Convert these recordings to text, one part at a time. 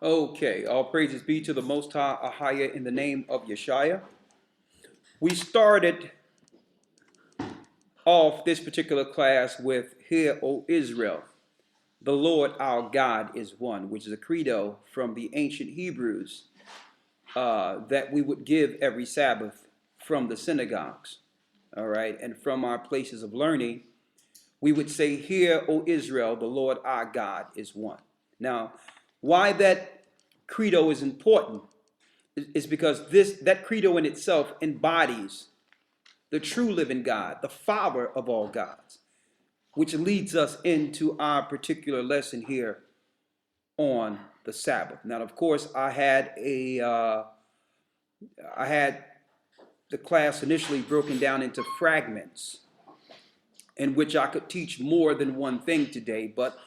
Okay, all praises be to the Most High, Ahaya, in the name of Yeshua. We started off this particular class with Hear, O Israel, the Lord our God is one, which is a credo from the ancient Hebrews that we would give every Sabbath from the synagogues, all right, and from our places of learning. We would say, Hear, O Israel, the Lord our God is one. Now, why that credo is important is because that credo in itself embodies the true living God, the Father of all gods, which leads us into our particular lesson here on the Sabbath. Now, of course, I had the class initially broken down into fragments in which I could teach more than one thing today, but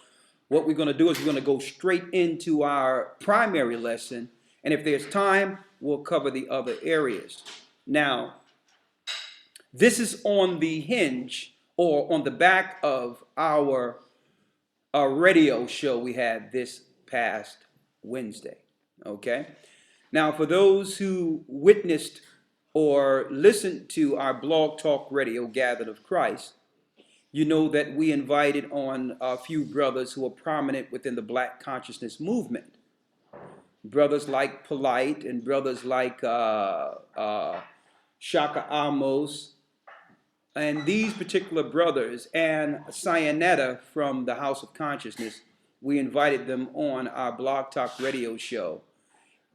what we're going to do is we're going to go straight into our primary lesson, and if there's time, we'll cover the other areas. Now, this is on the hinge or on the back of our radio show we had this past Wednesday. Okay? Now, for those who witnessed or listened to our blog talk radio, Gathered of Christ, you know that we invited on a few brothers who are prominent within the Black consciousness movement. Brothers like Polite and brothers like Shaka Amos, and these particular brothers and Cyanetta from the House of Consciousness, we invited them on our Blog Talk radio show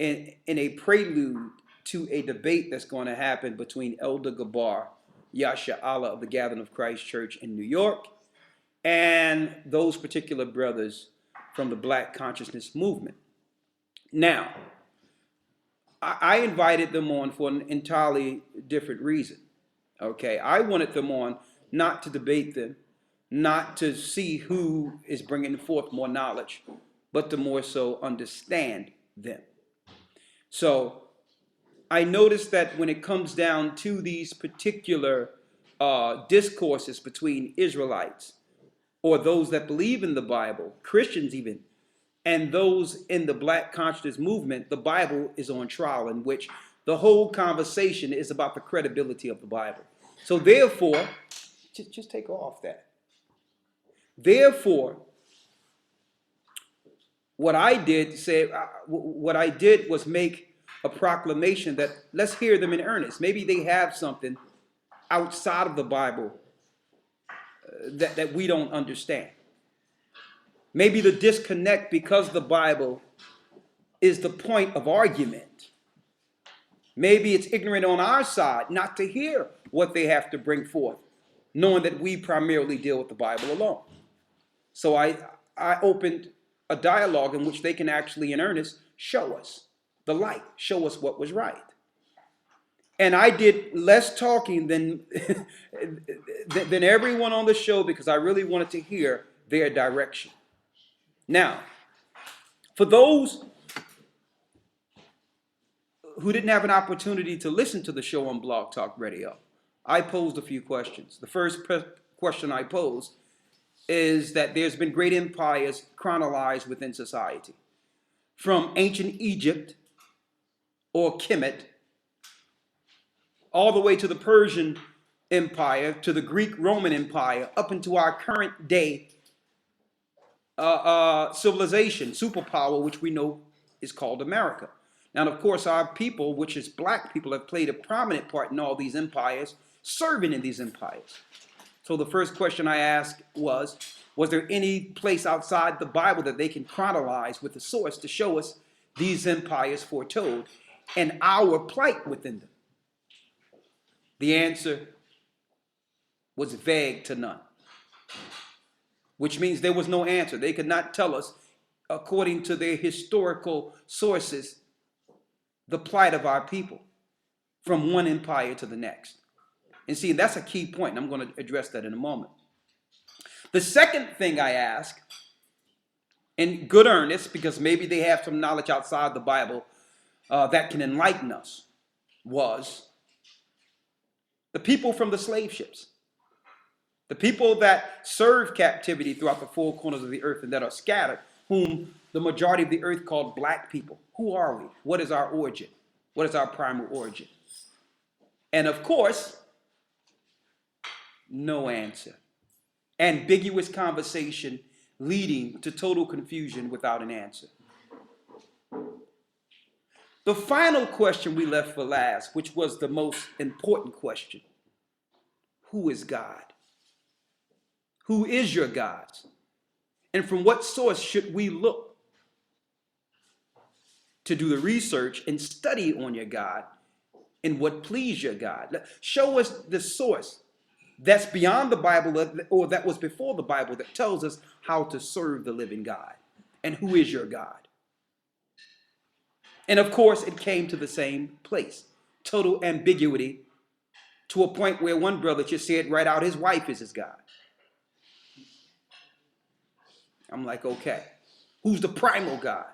in a prelude to a debate that's going to happen between Elder Gabar, Yasha Allah of the Gathering of Christ Church in New York, and those particular brothers from the Black Consciousness movement. Now, I invited them on for an entirely different reason. Okay, I wanted them on not to debate them, not to see who is bringing forth more knowledge, but to more so understand them. So I noticed that when it comes down to these particular discourses between Israelites or those that believe in the Bible, Christians even, and those in the Black consciousness movement, the Bible is on trial, in which the whole conversation is about the credibility of the Bible. So therefore, just take off that. Therefore, what I did was make a proclamation that let's hear them in earnest. Maybe they have something outside of the Bible that we don't understand. Maybe the disconnect because the Bible is the point of argument. Maybe it's ignorant on our side not to hear what they have to bring forth, knowing that we primarily deal with the Bible alone. So I opened a dialogue in which they can actually, in earnest, show us the light, show us what was right. And I did less talking than than everyone on the show because I really wanted to hear their direction. Now, for those who didn't have an opportunity to listen to the show on Blog Talk Radio, I posed a few questions. The first question I posed is that there's been great empires chronologized within society, from ancient Egypt or Kemet, all the way to the Persian Empire, to the Greek Roman Empire, up into our current day civilization, superpower, which we know is called America. Now, of course, our people, which is black people, have played a prominent part in all these empires, serving in these empires. So the first question I asked was there any place outside the Bible that they can chronologize with the source to show us these empires foretold and our plight within them? The answer was vague to none, which means there was no answer. They could not tell us, according to their historical sources, the plight of our people from one empire to the next. And see, that's a key point, and I'm going to address that in a moment. The second thing I ask, in good earnest, because maybe they have some knowledge outside the Bible that can enlighten us, was the people from the slave ships, the people that serve captivity throughout the four corners of the earth and that are scattered, whom the majority of the earth called black people. Who are we? What is our origin? What is our primal origin? And of course, no answer. Ambiguous conversation leading to total confusion without an answer. The final question we left for last, which was the most important question: who is God? Who is your God? And from what source should we look to do the research and study on your God and what pleased your God? Show us the source that's beyond the Bible or that was before the Bible that tells us how to serve the living God and who is your God. And of course, it came to the same place. Total ambiguity, to a point where one brother just said right out his wife is his God. I'm like, okay, who's the primal God?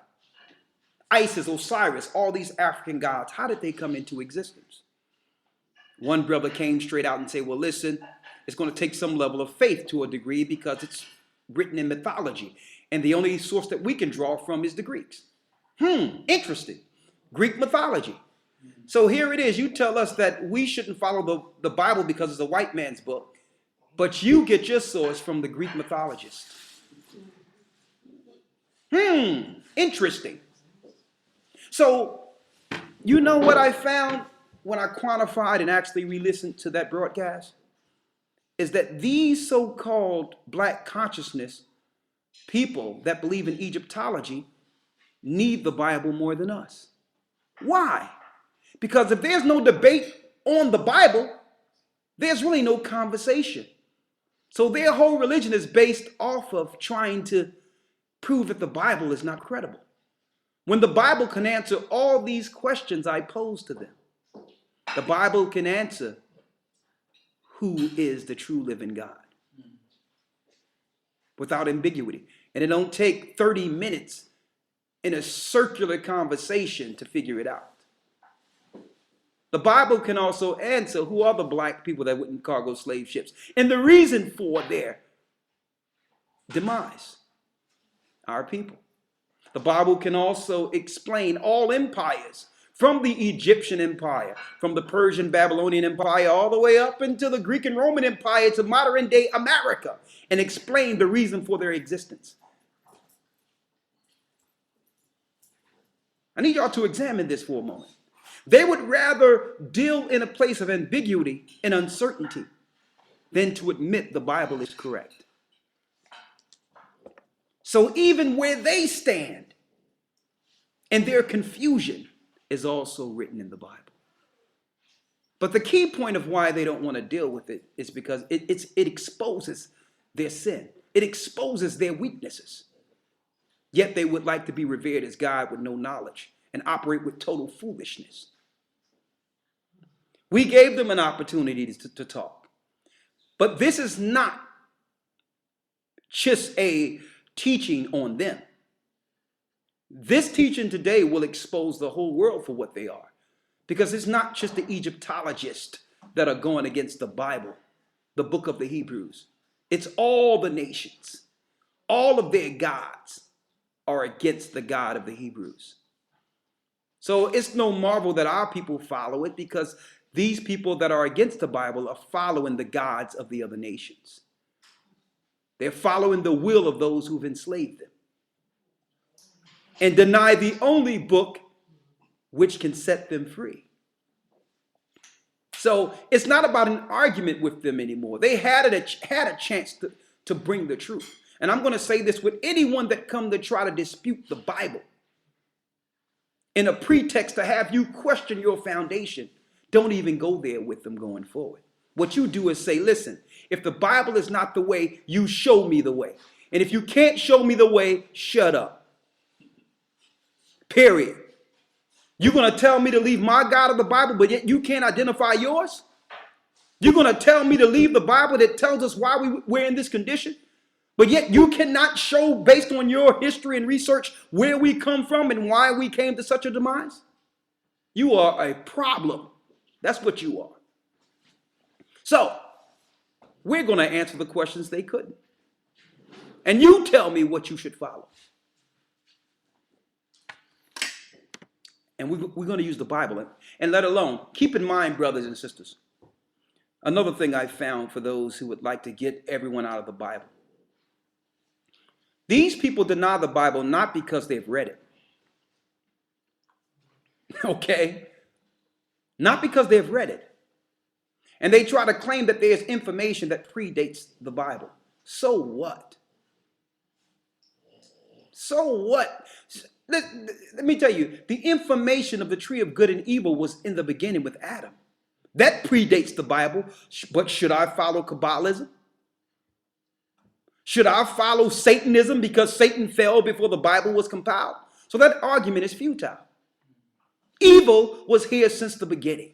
Isis, Osiris, all these African gods, how did they come into existence? One brother came straight out and said, well, listen, it's going to take some level of faith to a degree because it's written in mythology. And the only source that we can draw from is the Greeks. Interesting. Greek mythology. So here it is. You tell us that we shouldn't follow the Bible because it's a white man's book, but you get your source from the Greek mythologists. Interesting. So, you know what I found when I quantified and actually re-listened to that broadcast? Is that these so-called black consciousness people that believe in Egyptology need the Bible more than us. Why? Because if there's no debate on the Bible, there's really no conversation. So their whole religion is based off of trying to prove that the Bible is not credible, when the Bible can answer all these questions I pose to them. The Bible can answer who is the true living God without ambiguity. And it don't take 30 minutes in a circular conversation to figure it out. The Bible can also answer who are the black people that went in cargo slave ships and the reason for their demise. Our people. The Bible can also explain all empires, from the Egyptian empire, from the Persian Babylonian empire, all the way up into the Greek and Roman empire to modern day America, and explain the reason for their existence. I need y'all to examine this for a moment. They would rather deal in a place of ambiguity and uncertainty than to admit the Bible is correct. So even where they stand and their confusion is also written in the Bible. But the key point of why they don't want to deal with it is because it exposes their sin. It exposes their weaknesses. Yet they would like to be revered as God with no knowledge and operate with total foolishness. We gave them an opportunity to talk. But this is not just a teaching on them. This teaching today will expose the whole world for what they are. Because it's not just the Egyptologists that are going against the Bible, the book of the Hebrews. It's all the nations. All of their gods are against the God of the Hebrews. So it's no marvel that our people follow it, because these people that are against the Bible are following the gods of the other nations. They're following the will of those who've enslaved them and deny the only book which can set them free. So it's not about an argument with them anymore. They had a chance to bring the truth. And I'm going to say this with anyone that come to try to dispute the Bible in a pretext to have you question your foundation. Don't even go there with them going forward. What you do is say, listen, if the Bible is not the way, you show me the way. And if you can't show me the way, shut up. Period. You're going to tell me to leave my God of the Bible, but yet you can't identify yours? You're going to tell me to leave the Bible that tells us why we're in this condition, but yet you cannot show, based on your history and research, where we come from and why we came to such a demise? You are a problem. That's what you are. So, we're going to answer the questions they couldn't. And you tell me what you should follow. And we're going to use the Bible. And let alone, keep in mind, brothers and sisters, another thing I found for those who would like to get everyone out of the Bible. These people deny the Bible not because they've read it. Okay? Not because they've read it. And they try to claim that there's information that predates the Bible. So what? So what? Let me tell you, the information of the tree of good and evil was in the beginning with Adam. That predates the Bible. But should I follow Kabbalism? Should I follow Satanism because Satan fell before the Bible was compiled? So that argument is futile. Evil was here since the beginning.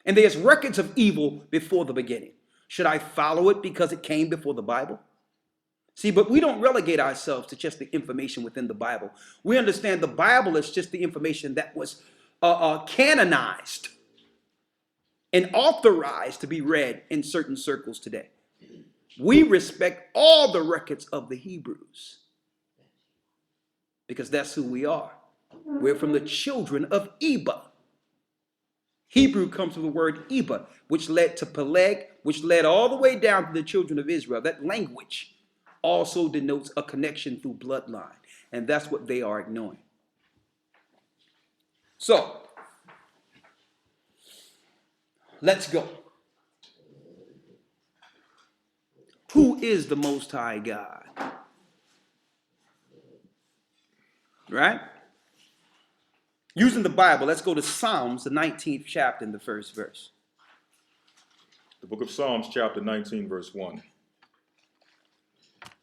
And there's records of evil before the beginning. Should I follow it because it came before the Bible? See, but we don't relegate ourselves to just the information within the Bible. We understand the Bible is just the information that was canonized and authorized to be read in certain circles today. We respect all the records of the Hebrews because that's who we are. We're from the children of Eba. Hebrew comes from the word Eba, which led to Peleg, which led all the way down to the children of Israel. That language also denotes a connection through bloodline, and that's what they are ignoring. So, let's go. Who is the Most High God? Right? Using the Bible, let's go to Psalms, the 19th chapter, and the first verse. The book of Psalms, chapter 19, verse 1.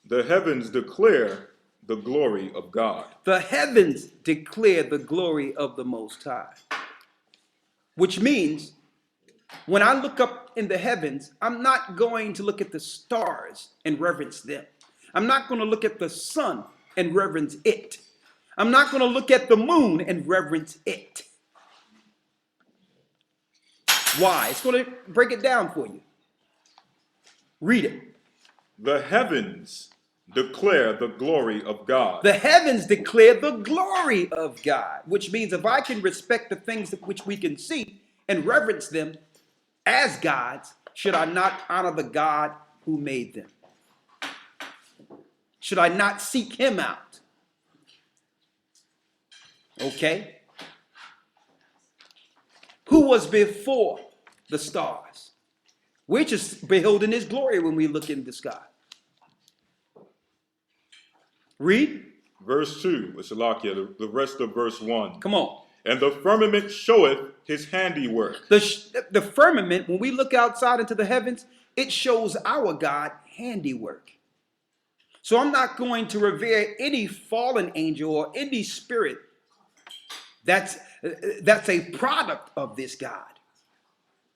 The heavens declare the glory of God. The heavens declare the glory of the Most High. Which means, when I look up in the heavens, I'm not going to look at the stars and reverence them. I'm not going to look at the sun and reverence it. I'm not going to look at the moon and reverence it. Why? It's going to break it down for you. Read it. The heavens declare the glory of God. The heavens declare the glory of God, which means if I can respect the things which we can see and reverence them as gods, should I not honor the God who made them? Should I not seek him out? Okay. Who was before the stars? We're just beholding his glory when we look in the sky. Read. Verse 2, Salakia, the rest of verse 1. Come on. And the firmament showeth his handiwork. The firmament, when we look outside into the heavens, it shows our God handiwork. So I'm not going to revere any fallen angel or any spirit that's a product of this God.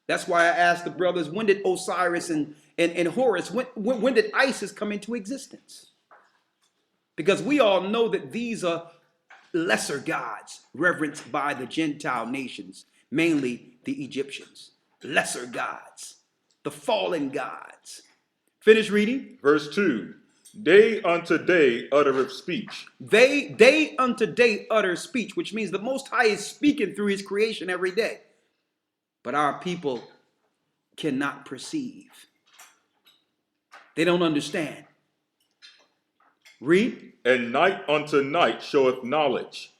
That's why I asked the brothers, when did Osiris and Horus, when did Isis come into existence? Because we all know that these are lesser gods reverenced by the Gentile nations, mainly the Egyptians. Lesser gods, the fallen gods. Finish reading. Verse 2. Day unto day uttereth speech. Day unto day utter speech, which means the Most High is speaking through his creation every day. But our people cannot perceive. They don't understand. Read. And night unto night showeth knowledge.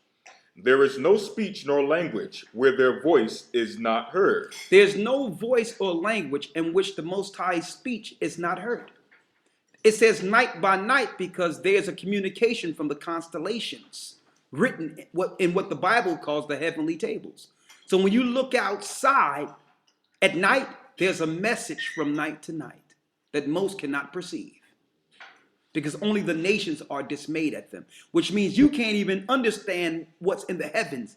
There is no speech nor language where their voice is not heard. There's no voice or language in which the Most High's speech is not heard. It says night by night because there's a communication from the constellations written in what the Bible calls the heavenly tables. So when you look outside at night, there's a message from night to night that most cannot perceive because only the nations are dismayed at them, which means you can't even understand what's in the heavens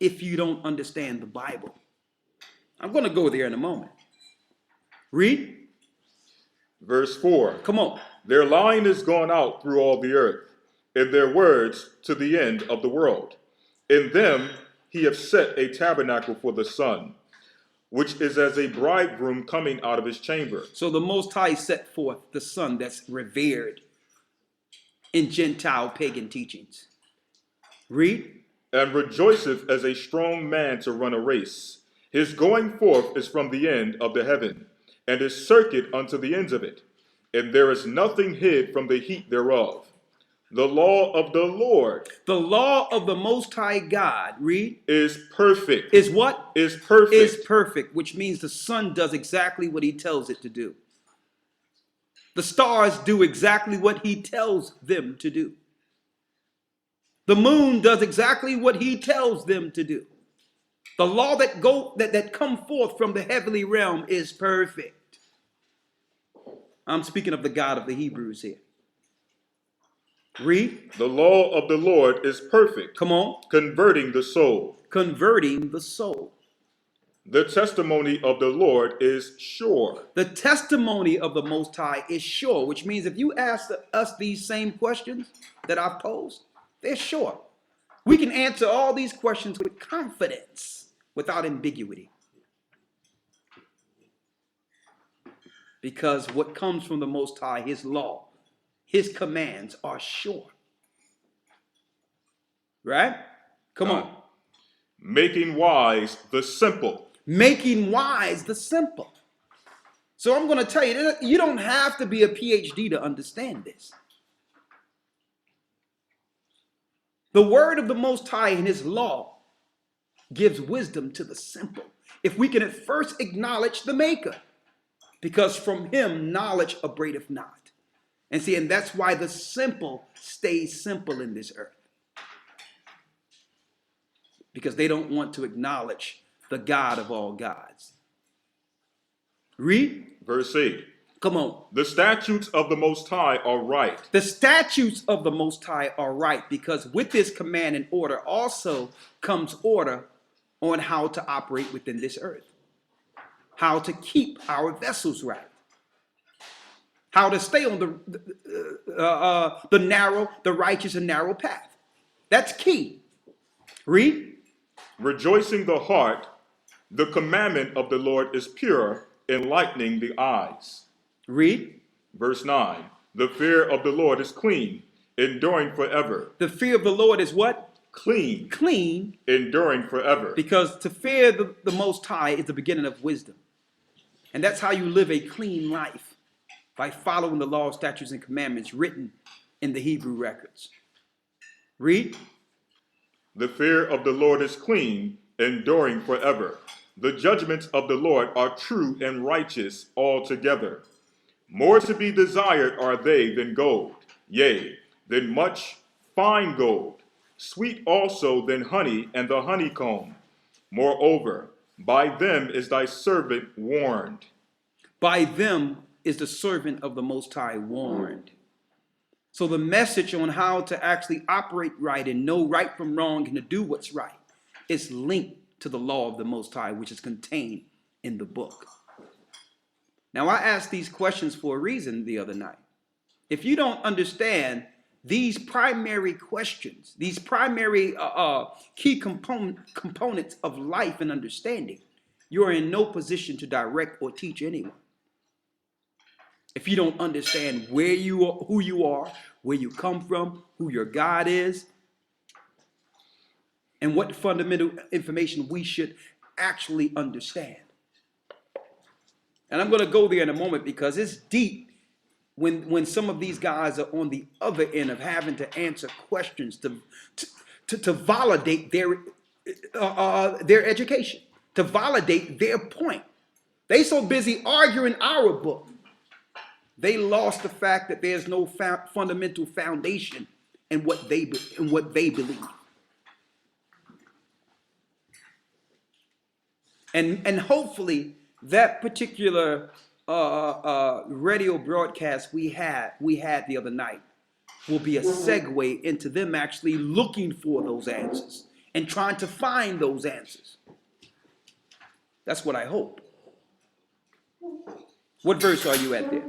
if you don't understand the Bible. I'm going to go there in a moment. Read. Verse 4. Come on. Their line is gone out through all the earth, and their words to the end of the world. In them he hath set a tabernacle for the sun, which is as a bridegroom coming out of his chamber. So the Most High set forth the sun that's revered in Gentile pagan teachings. Read. and rejoiceth as a strong man to run a race. His going forth is from the end of the heaven, and his circuit unto the ends of it. And there is nothing hid from the heat thereof. The law of the Lord The law of the Most High God, read, is perfect. is what? Is perfect. Is perfect, which means the sun does exactly what he tells it to do. The stars do exactly what he tells them to do. The moon does exactly what he tells them to do. The law that come forth from the heavenly realm is perfect. I'm speaking of the God of the Hebrews here. Read. The law of the Lord is perfect, Come on. converting the soul. Converting the soul. The testimony of the Lord is sure. The testimony of the Most High is sure, which means if you ask us these same questions that I've posed, they're sure. We can answer all these questions with confidence, without ambiguity. Because what comes from the Most High, his law, his commands are sure. Right? Come on. Making wise the simple. Making wise the simple. So I'm going to tell you, you don't have to be a PhD to understand this. The word of the Most High and his law gives wisdom to the simple. If we can at first acknowledge the maker, because from him knowledge abradeth not. And see, and that's why the simple stays simple in this earth. Because they don't want to acknowledge the God of all gods. Read. Verse 8. Come on. The statutes of the Most High are right. The statutes of the Most High are right, because with this command and order also comes order on how to operate within this earth. How to keep our vessels right. How to stay on the narrow, the righteous and narrow path. That's key. Read. Rejoicing the heart, the commandment of the Lord is pure, enlightening the eyes. Read. Verse 9. The fear of the Lord is clean, enduring forever. The fear of the Lord is what? Clean. Clean. Enduring forever. Because to fear the Most High is the beginning of wisdom. And that's how you live a clean life, by following the law, statutes, and commandments written in the Hebrew records. Read. The fear of the Lord is clean, enduring forever. The judgments of the Lord are true and righteous altogether. More to be desired are they than gold, yea, than much fine gold, sweet also than honey and the honeycomb. Moreover, by them is thy servant warned. By them is the servant of the Most High warned. So the message on how to actually operate right and know right from wrong and to do what's right is linked to the law of the Most High, which is contained in the book. Now, I asked these questions for a reason the other night. If you don't understand these primary questions, these primary key components of life and understanding, you are in no position to direct or teach anyone. If you don't understand where you are, who you are, where you come from, who your God is, and what fundamental information we should actually understand. And I'm going to go there in a moment, because it's deep when some of these guys are on the other end of having to answer questions to validate their education, to validate their point. They so busy arguing our book, they lost the fact that there's no fundamental foundation in what they believe. And hopefully that particular radio broadcast we had the other night will be a segue into them actually looking for those answers and trying to find those answers. That's what I hope. What verse are you at there?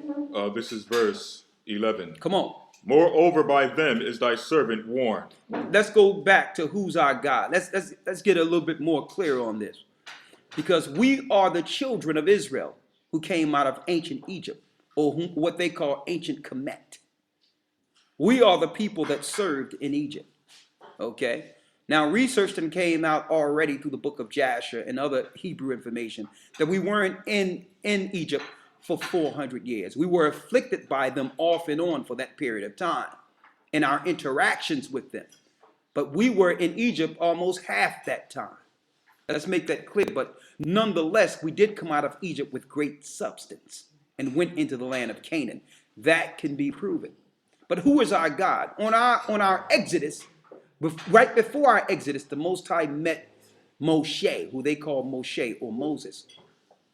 This is verse 11. Come on. Moreover, by them is thy servant warned. Let's go back to who's our God. Let's get a little bit more clear on this. Because we are the children of Israel who came out of ancient Egypt, or what they call ancient Kemet. We are the people that served in Egypt. Okay? Now, research then came out already through the book of Jasher and other Hebrew information that we weren't in Egypt for 400 years. We were afflicted by them off and on for that period of time in our interactions with them. But we were in Egypt almost half that time. Let's make that clear. But nonetheless, we did come out of Egypt with great substance and went into the land of Canaan. That can be proven. But who is our God? On our Exodus, right before our Exodus, the Most High met Moshe, who they call Moshe or Moses.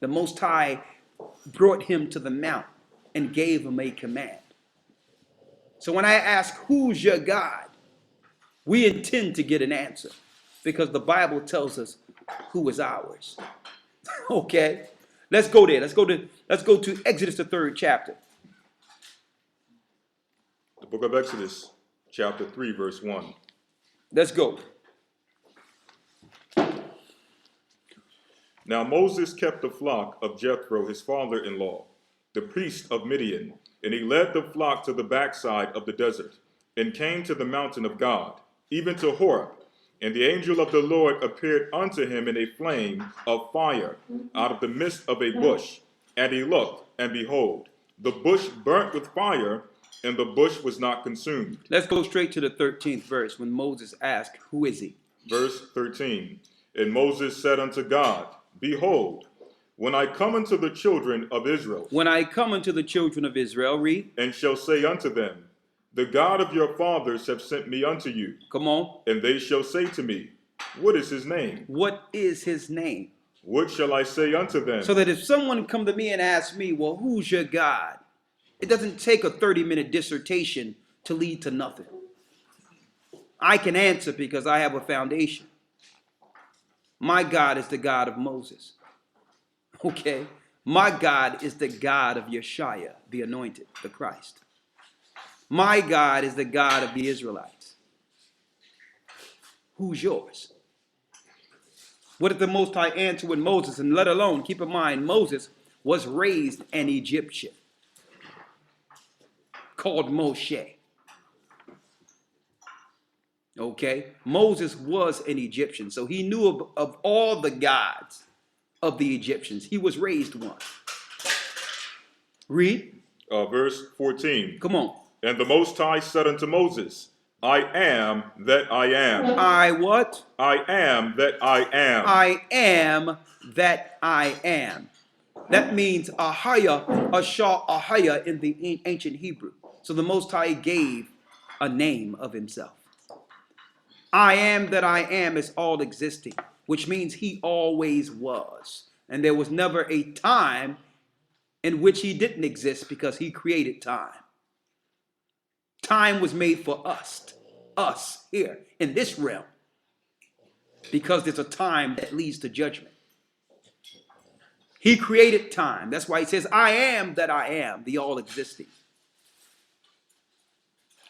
The Most High brought him to the mount and gave him a command. So when I ask, who's your God? We intend to get an answer because the Bible tells us who is ours. Okay, let's go there. Let's go to Exodus, the 3rd chapter. The book of Exodus, chapter 3, verse 1. Let's go. Now Moses kept the flock of Jethro, his father-in-law, the priest of Midian, and he led the flock to the backside of the desert, and came to the mountain of God, even to Horeb. And the angel of the Lord appeared unto him in a flame of fire out of the midst of a bush. And he looked, and behold, the bush burnt with fire, and the bush was not consumed. Let's go straight to the 13th verse when Moses asked, who is he? Verse 13. And Moses said unto God, Behold, when I come unto the children of Israel, When I come unto the children of Israel, read. and shall say unto them, The God of your fathers have sent me unto you. Come on. And they shall say to me, What is his name? What is his name? What shall I say unto them? So that if someone come to me and ask me, well, who's your God? It doesn't take a 30-minute dissertation to lead to nothing. I can answer because I have a foundation. My God is the God of Moses. Okay? My God is the God of Yeshua, the anointed, the Christ. My God is the God of the Israelites. Who's yours? What did the Most High answer with Moses? And let alone, keep in mind, Moses was raised an Egyptian called Moshe. Okay? Moses was an Egyptian, so he knew of all the gods of the Egyptians. He was raised one. Read. Verse 14. Come on. And the Most High said unto Moses, I am that I am. I what? I am that I am. I am that I am. That means Ahaya, Ashah, Ahaya in the ancient Hebrew. So the Most High gave a name of himself. I am that I am is all existing, which means he always was. And there was never a time in which he didn't exist because he created time. Time was made for us here in this realm, because there's a time that leads to judgment. He created time. That's why he says, I am that I am, the all existing.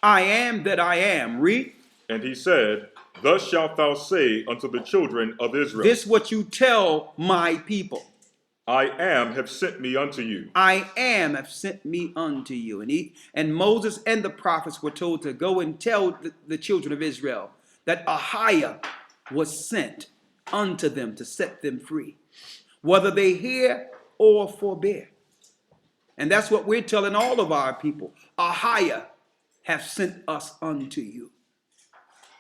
I am that I am. Read. And he said, Thus shalt thou say unto the children of Israel, This what you tell my people. I am have sent me unto you. I am have sent me unto you. And Moses and the prophets were told to go and tell the children of Israel that Ahia was sent unto them to set them free, whether they hear or forbear. And that's what we're telling all of our people. Ahia have sent us unto you.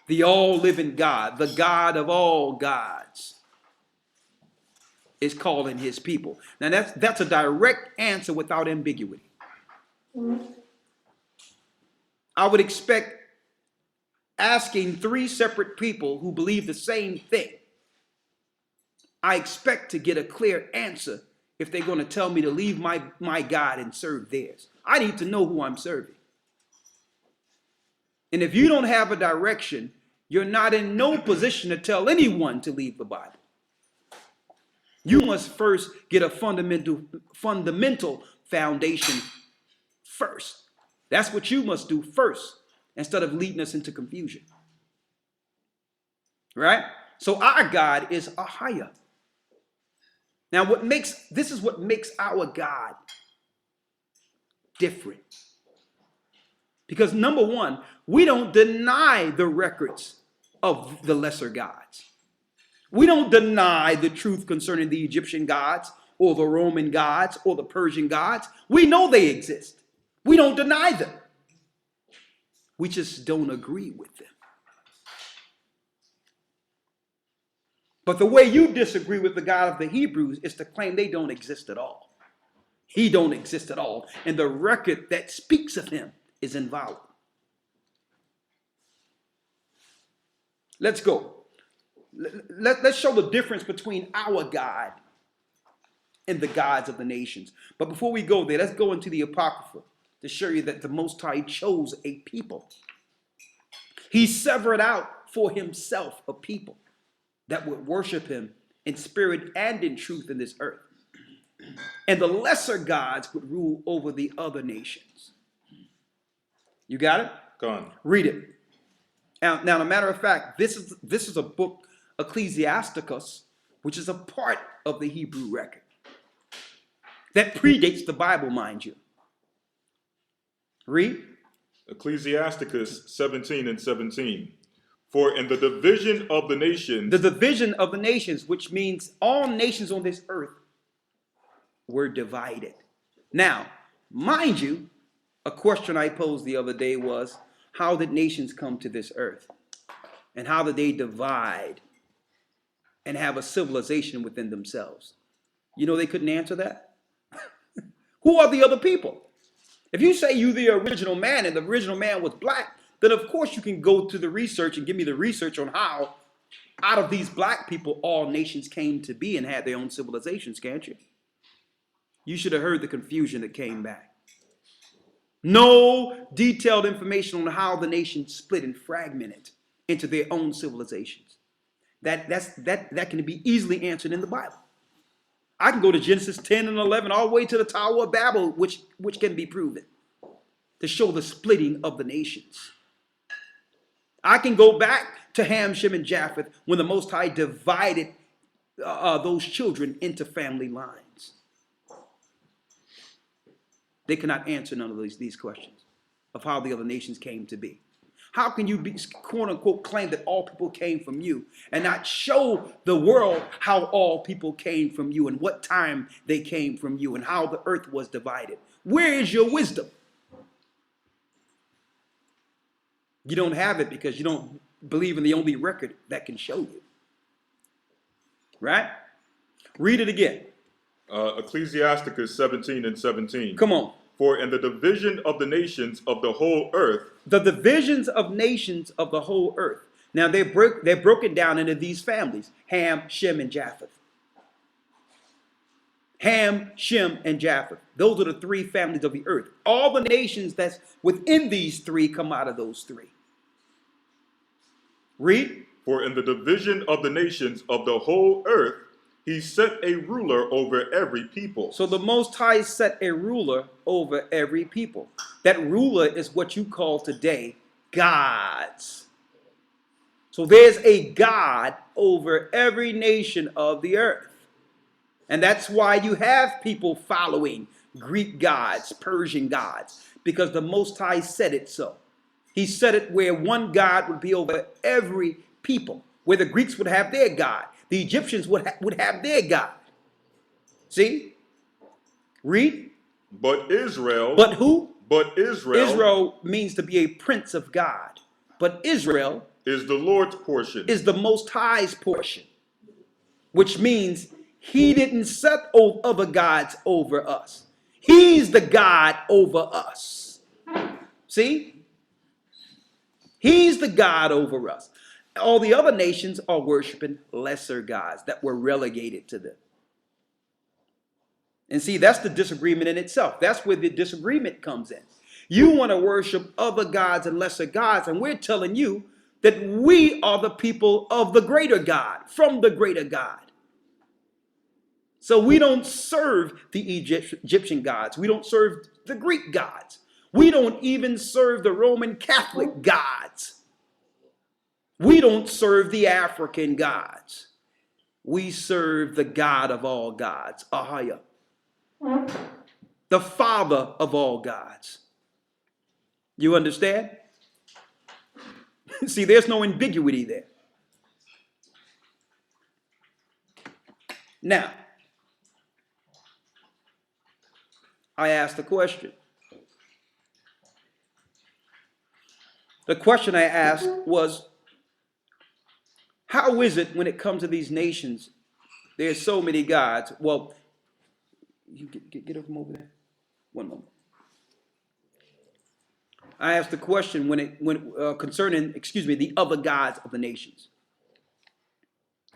The all-living God, the God of all gods, is calling his people. Now that's a direct answer without ambiguity. I would expect asking 3 separate people who believe the same thing. I expect to get a clear answer if they're going to tell me to leave my God and serve theirs. I need to know who I'm serving. And if you don't have a direction, you're not in no position to tell anyone to leave the Bible. You must first get a fundamental foundation first. That's what you must do first, instead of leading us into confusion. Right? So our God is Ahia. Now this is what makes our God different. Because number one, we don't deny the records of the lesser gods. We don't deny the truth concerning the Egyptian gods or the Roman gods or the Persian gods. We know they exist. We don't deny them. We just don't agree with them. But the way you disagree with the God of the Hebrews is to claim they don't exist at all. He don't exist at all. And the record that speaks of him is invalid. Let's go. Let's show the difference between our God and the gods of the nations. But before we go there, let's go into the Apocrypha to show you that the Most High chose a people. He severed out for himself a people that would worship him in spirit and in truth in this earth. And the lesser gods would rule over the other nations. You got it? Go on. Read it. Now, a matter of fact, this is a book, Ecclesiasticus, which is a part of the Hebrew record that predates the Bible, mind you. Read. Ecclesiasticus 17:17. For in the division of the nations, The division of the nations, which means all nations on this earth were divided. Now, mind you, a question I posed the other day was, how did nations come to this earth? And how did they divide and have a civilization within themselves? You know they couldn't answer that? Who are the other people? If you say you the original man and the original man was black, then of course you can go to the research and give me the research on how out of these black people all nations came to be and had their own civilizations, can't you? You should have heard the confusion that came back. No detailed information on how the nation split and fragmented into their own civilizations. That can be easily answered in the Bible. I can go to Genesis 10 and 11 all the way to the Tower of Babel, which can be proven to show the splitting of the nations. I can go back to Ham, Shem, and Japheth when the Most High divided those children into family lines. They cannot answer none of these questions of how the other nations came to be. How can you be, quote unquote, claim that all people came from you and not show the world how all people came from you and what time they came from you and how the earth was divided? Where is your wisdom? You don't have it because you don't believe in the only record that can show you. Right? Read it again. Ecclesiasticus 17:17. Come on. For in the division of the nations of the whole earth, The divisions of nations of the whole earth. Now they're broken down into these families: Ham, Shem, and Japheth. Ham, Shem, and Japheth. Those are the three families of the earth. All the nations that's within these three come out of those three. Read. for in the division of the nations of the whole earth, he set a ruler over every people. So the Most High set a ruler over every people. That ruler is what you call today gods. So there's a God over every nation of the earth. And that's why you have people following Greek gods, Persian gods, because the Most High said it so. He said it where one God would be over every people, where the Greeks would have their God. The Egyptians would have their God. See? Read. But Israel. But who? But Israel. Israel means to be a prince of God. But Israel is the Lord's portion. Is the Most High's portion. Which means he didn't set other gods over us. He's the God over us. See? He's the God over us. All the other nations are worshiping lesser gods that were relegated to them. And see, that's the disagreement in itself. That's where the disagreement comes in. You want to worship other gods and lesser gods, and we're telling you that we are the people of the greater God, from the greater God. So we don't serve the Egyptian gods. We don't serve the Greek gods. We don't even serve the Roman Catholic gods. We don't serve the African gods. We serve the God of all gods, Ahaya, the Father of all gods. You understand? See, there's no ambiguity there. Now, I asked a question. The question I asked was, how is it when it comes to these nations, there's so many gods? Well, you get over from over there. One moment. I asked the question concerning, the other gods of the nations.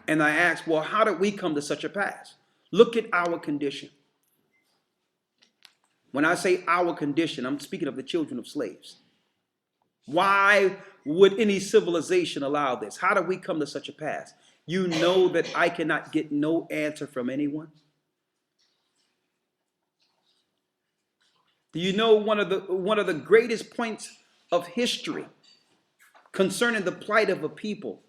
And I asked, well, how did we come to such a pass? Look at our condition. When I say our condition, I'm speaking of the children of slaves. Why would any civilization allow this? How did we come to such a pass? You know that I cannot get no answer from anyone. Do you know one of the greatest points of history concerning the plight of a people?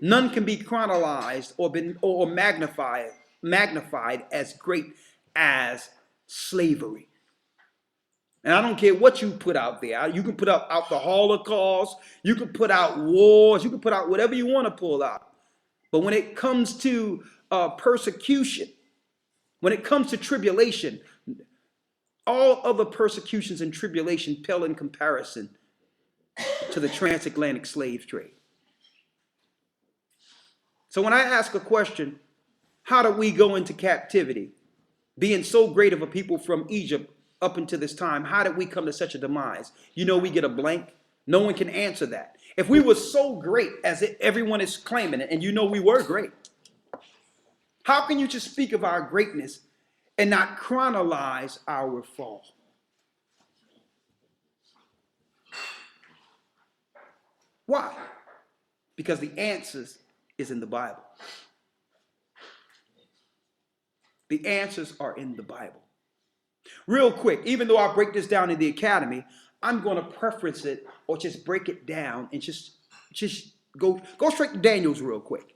None can be chronologized or magnified as great as slavery. And I don't care what you put out there. You can put out the Holocaust. You can put out wars. You can put out whatever you want to pull out. But when it comes to persecution, when it comes to tribulation, all other persecutions and tribulation pale in comparison to the transatlantic slave trade. So when I ask a question, how do we go into captivity? Being so great of a people from Egypt up until this time, how did we come to such a demise? You know, we get a blank. No one can answer that. If we were so great as everyone is claiming it, and you know we were great, how can you just speak of our greatness and not chronologize our fall? Why? Because the answers is in the Bible. The answers are in the Bible. Real quick, even though I break this down in the academy, I'm going to preference it or just break it down and just go straight to Daniel's real quick.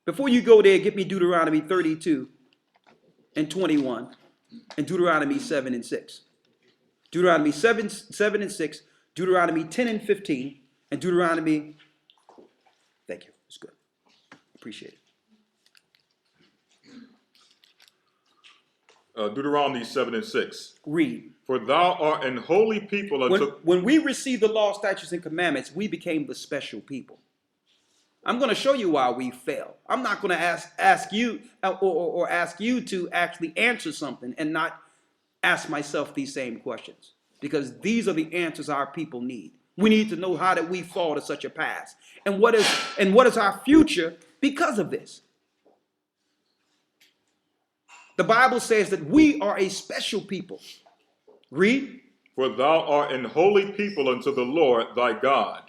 Before you go there, get me Deuteronomy 32 and 21 and Deuteronomy 7 and 6. Deuteronomy 7 and 6, Deuteronomy 10 and 15, and Deuteronomy, thank you, it's good. Appreciate it. Deuteronomy 7 and 6. Read. For thou art an holy people unto... When we received the law, statutes, and commandments, we became the special people. I'm going to show you why we fail. I'm not going to ask you or ask you to actually answer something and not ask myself these same questions, because these are the answers our people need. We need to know how did we fall to such a pass, and what is our future because of this. The Bible says that we are a special people. Read. For thou art an holy people unto the Lord thy God.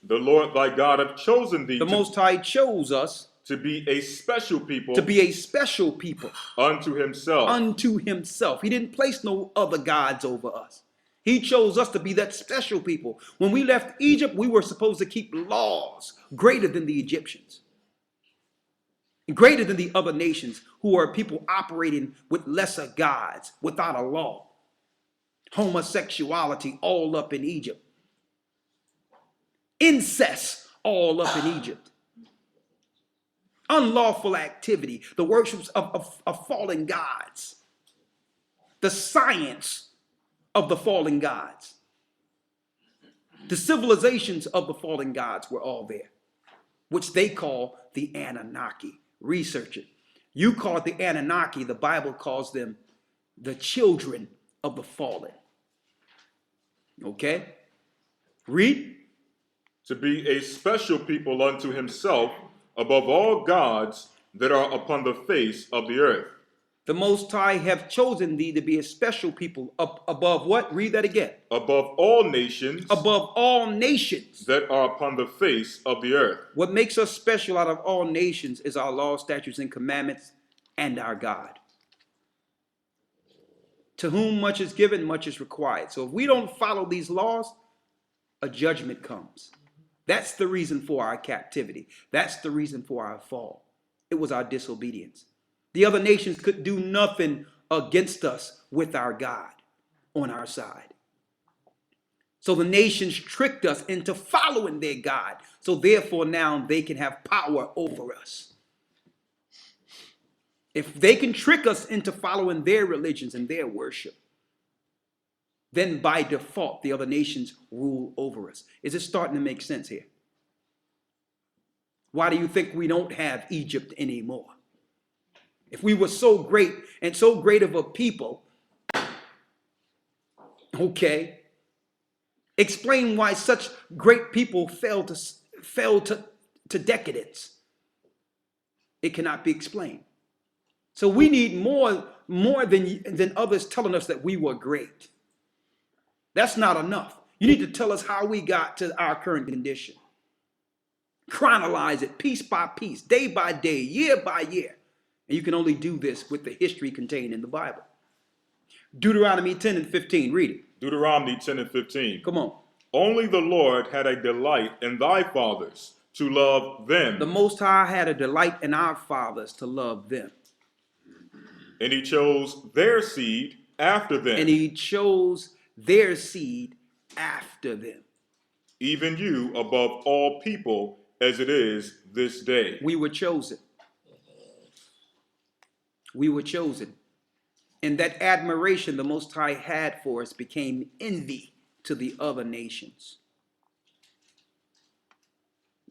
The Lord thy God hath chosen thee. The Most High chose us to be a special people. To be a special people. Unto himself. Unto himself. He didn't place no other gods over us. He chose us to be that special people. When we left Egypt, we were supposed to keep laws greater than the Egyptians, greater than the other nations who are people operating with lesser gods without a law. Homosexuality all up in Egypt. Incest all up in Egypt. Unlawful activity, the worships of fallen gods, the science of the fallen gods, the civilizations of the fallen gods were all there, which they call the Anunnaki. Research it. You call it the Anunnaki, the Bible calls them the children of the fallen. Okay? Read. To be a special people unto himself, above all gods that are upon the face of the earth. The Most High have chosen thee to be a special people above what? Read that again. Above all nations. Above all nations. That are upon the face of the earth. What makes us special out of all nations is our laws, statutes, and commandments, and our God. To whom much is given, much is required. So if we don't follow these laws, a judgment comes. That's the reason for our captivity. That's the reason for our fall. It was our disobedience. The other nations could do nothing against us with our God. on our side. So the nations tricked us into following their God. So therefore now they can have power over us. If they can trick us into following their religions and their worship, then by default the other nations rule over us. Is it starting to make sense here? Why do you think we don't have Egypt anymore? If we were so great and so great of a people, okay, explain why such great people fell to decadence. It cannot be explained. So we need more than others telling us that we were great. That's not enough. You need to tell us how we got to our current condition. Chronologize it piece by piece, day by day, year by year. And you can only do this with the history contained in the Bible. Deuteronomy 10 and 15, read it. Deuteronomy 10 and 15. Come on. Only the Lord had a delight in thy fathers to love them. The Most High had a delight in our fathers to love them. And he chose their seed after them. And he chose their seed after them. Even you above all people as it is this day. We were chosen. We were chosen. And that admiration the Most High had for us became envy to the other nations.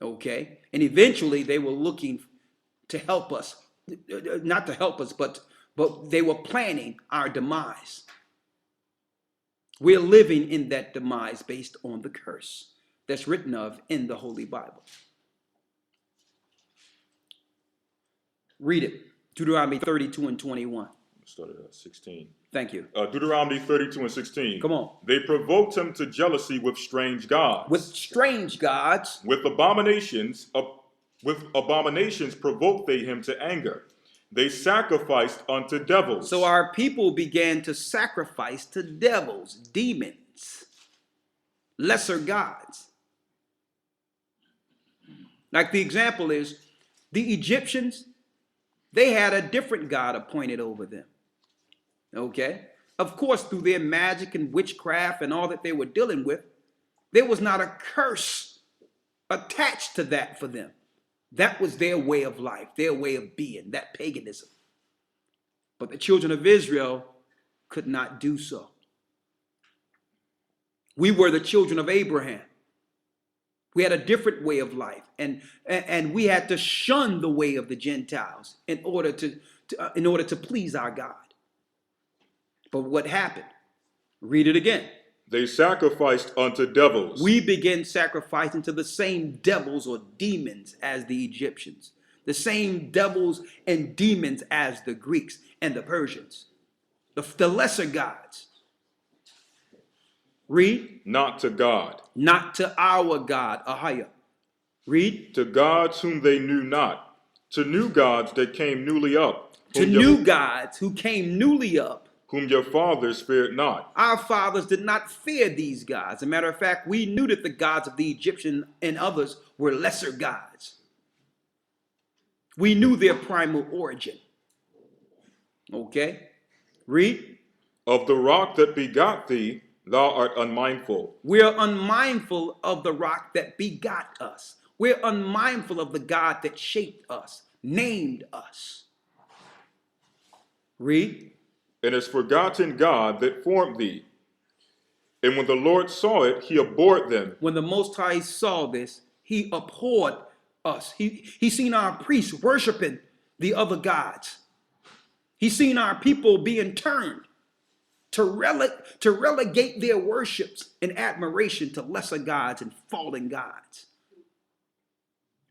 Okay? And eventually they were looking to help us. Not to help us, but they were planning our demise. We're living in that demise based on the curse that's written of in the Holy Bible. Read it. Deuteronomy 32 and 21. Start at 16. Thank you. Deuteronomy 32 and 16. Come on. They provoked him to jealousy with strange gods. With strange gods. With abominations provoked they him to anger. They sacrificed unto devils. So our people began to sacrifice to devils, demons, lesser gods. Like the example is, the Egyptians, they had a different god appointed over them. Okay? Of course, through their magic and witchcraft and all that they were dealing with, there was not a curse attached to that for them. That was their way of life, their way of being, that paganism. But the children of Israel could not do so. We were the children of Abraham. We had a different way of life, and we had to shun the way of the Gentiles in order to please our God. But what happened? Read it again. They sacrificed unto devils. We began sacrificing to the same devils or demons as the Egyptians, the same devils and demons as the Greeks and the Persians, the lesser gods. Read. Not to God. Not to our God, Ahaya. Read. To gods whom they knew not. To new gods that came newly up. To new gods who came newly up. Whom your fathers feared not. Our fathers did not fear these gods. As a matter of fact, we knew that the gods of the Egyptian and others were lesser gods. We knew their primal origin. Okay? Read. Of the rock that begot thee, thou art unmindful. We're unmindful of the rock that begot us. We're unmindful of the God that shaped us, named us. Read. And has forgotten God that formed thee. And when the Lord saw it, he abhorred them. When the Most High saw this, he abhorred us. He seen our priests worshiping the other gods. He seen our people being turned to relegate their worships and admiration to lesser gods and fallen gods.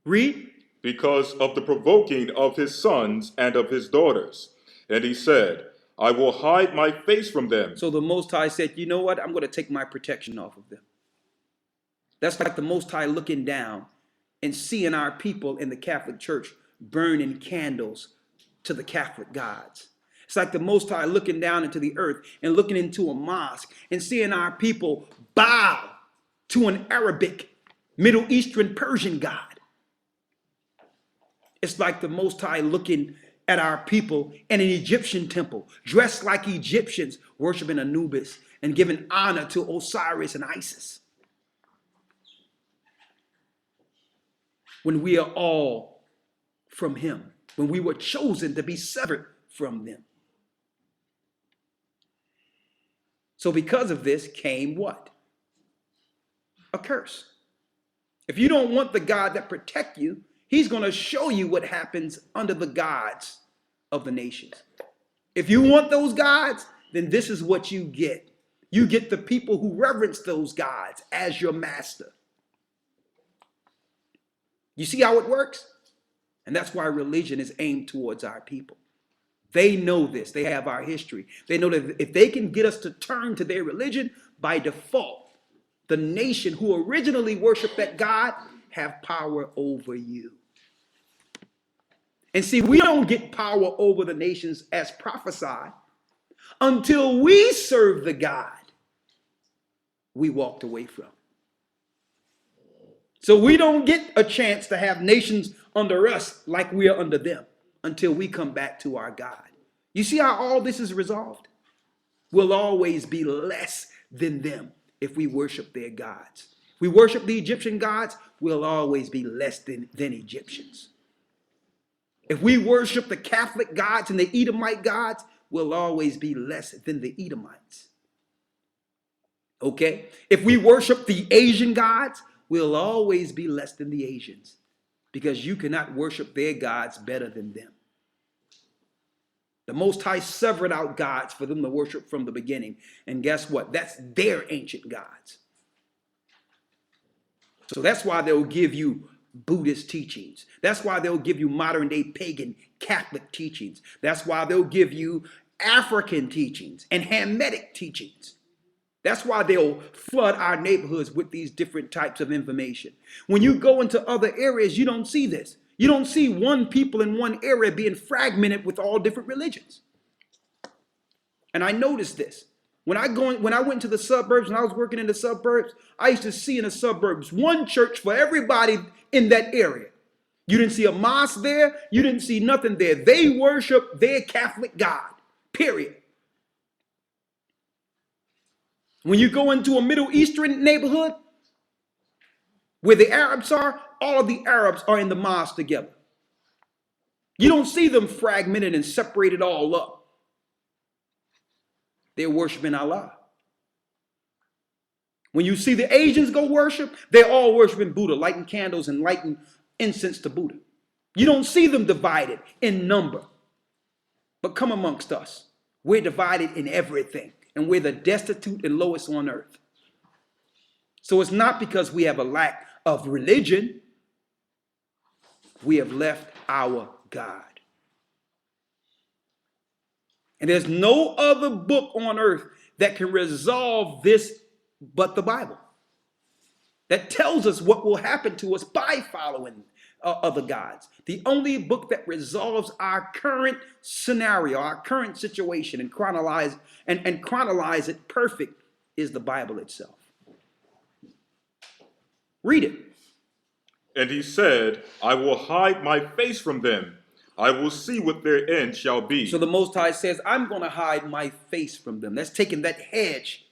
Read. Because of the provoking of his sons and of his daughters. And he said, I will hide my face from them. So the Most High said, you know what? I'm going to take my protection off of them. That's like the Most High looking down and seeing our people in the Catholic Church burning candles to the Catholic gods. It's like the Most High looking down into the earth and looking into a mosque and seeing our people bow to an Arabic, Middle Eastern, Persian god. It's like the Most High looking at our people in an Egyptian temple, dressed like Egyptians, worshiping Anubis and giving honor to Osiris and Isis, when we are all from him, when we were chosen to be severed from them. So because of this came what? A curse. If you don't want the God that protect you, he's going to show you what happens under the gods of the nations. If you want those gods, then this is what you get. You get the people who reverence those gods as your master. You see how it works? And that's why religion is aimed towards our people. They know this. They have our history. They know that if they can get us to turn to their religion, by default, the nation who originally worshiped that God have power over you. And see, we don't get power over the nations as prophesied until we serve the God we walked away from. So we don't get a chance to have nations under us like we are under them until we come back to our God. You see how all this is resolved? We'll always be less than them if we worship their gods. If we worship the Egyptian gods, we'll always be less than Egyptians. If we worship the Catholic gods and the Edomite gods, we'll always be less than the Edomites. Okay? If we worship the Asian gods, we'll always be less than the Asians, because you cannot worship their gods better than them. The Most High severed out gods for them to worship from the beginning. And guess what? That's their ancient gods. So that's why they'll give you Buddhist teachings. That's why they'll give you modern day pagan Catholic teachings. That's why they'll give you African teachings and Hamitic teachings. That's why they'll flood our neighborhoods with these different types of information. When you go into other areas, you don't see this. You don't see one people in one area being fragmented with all different religions. And I noticed this. When I went to the suburbs, when I was working in the suburbs, I used to see in the suburbs one church for everybody in that area. You didn't see a mosque there. You didn't see nothing there. They worship their Catholic God, period. When you go into a Middle Eastern neighborhood where the Arabs are, all of the Arabs are in the mosque together. You don't see them fragmented and separated all up. They're worshiping Allah. When you see the Asians go worship, they're all worshiping Buddha, lighting candles and lighting incense to Buddha. You don't see them divided in number. But come amongst us. We're divided in everything, and we're the destitute and lowest on earth. So it's not because we have a lack of religion. We have left our God. And there's no other book on earth that can resolve this but the Bible, that tells us what will happen to us by following other gods. The only book that resolves our current scenario, our current situation, and chronologize it perfect is the Bible itself. Read it. And he said, I will hide my face from them. I will see what their end shall be. So the Most High says, I'm going to hide my face from them. That's taking that hedge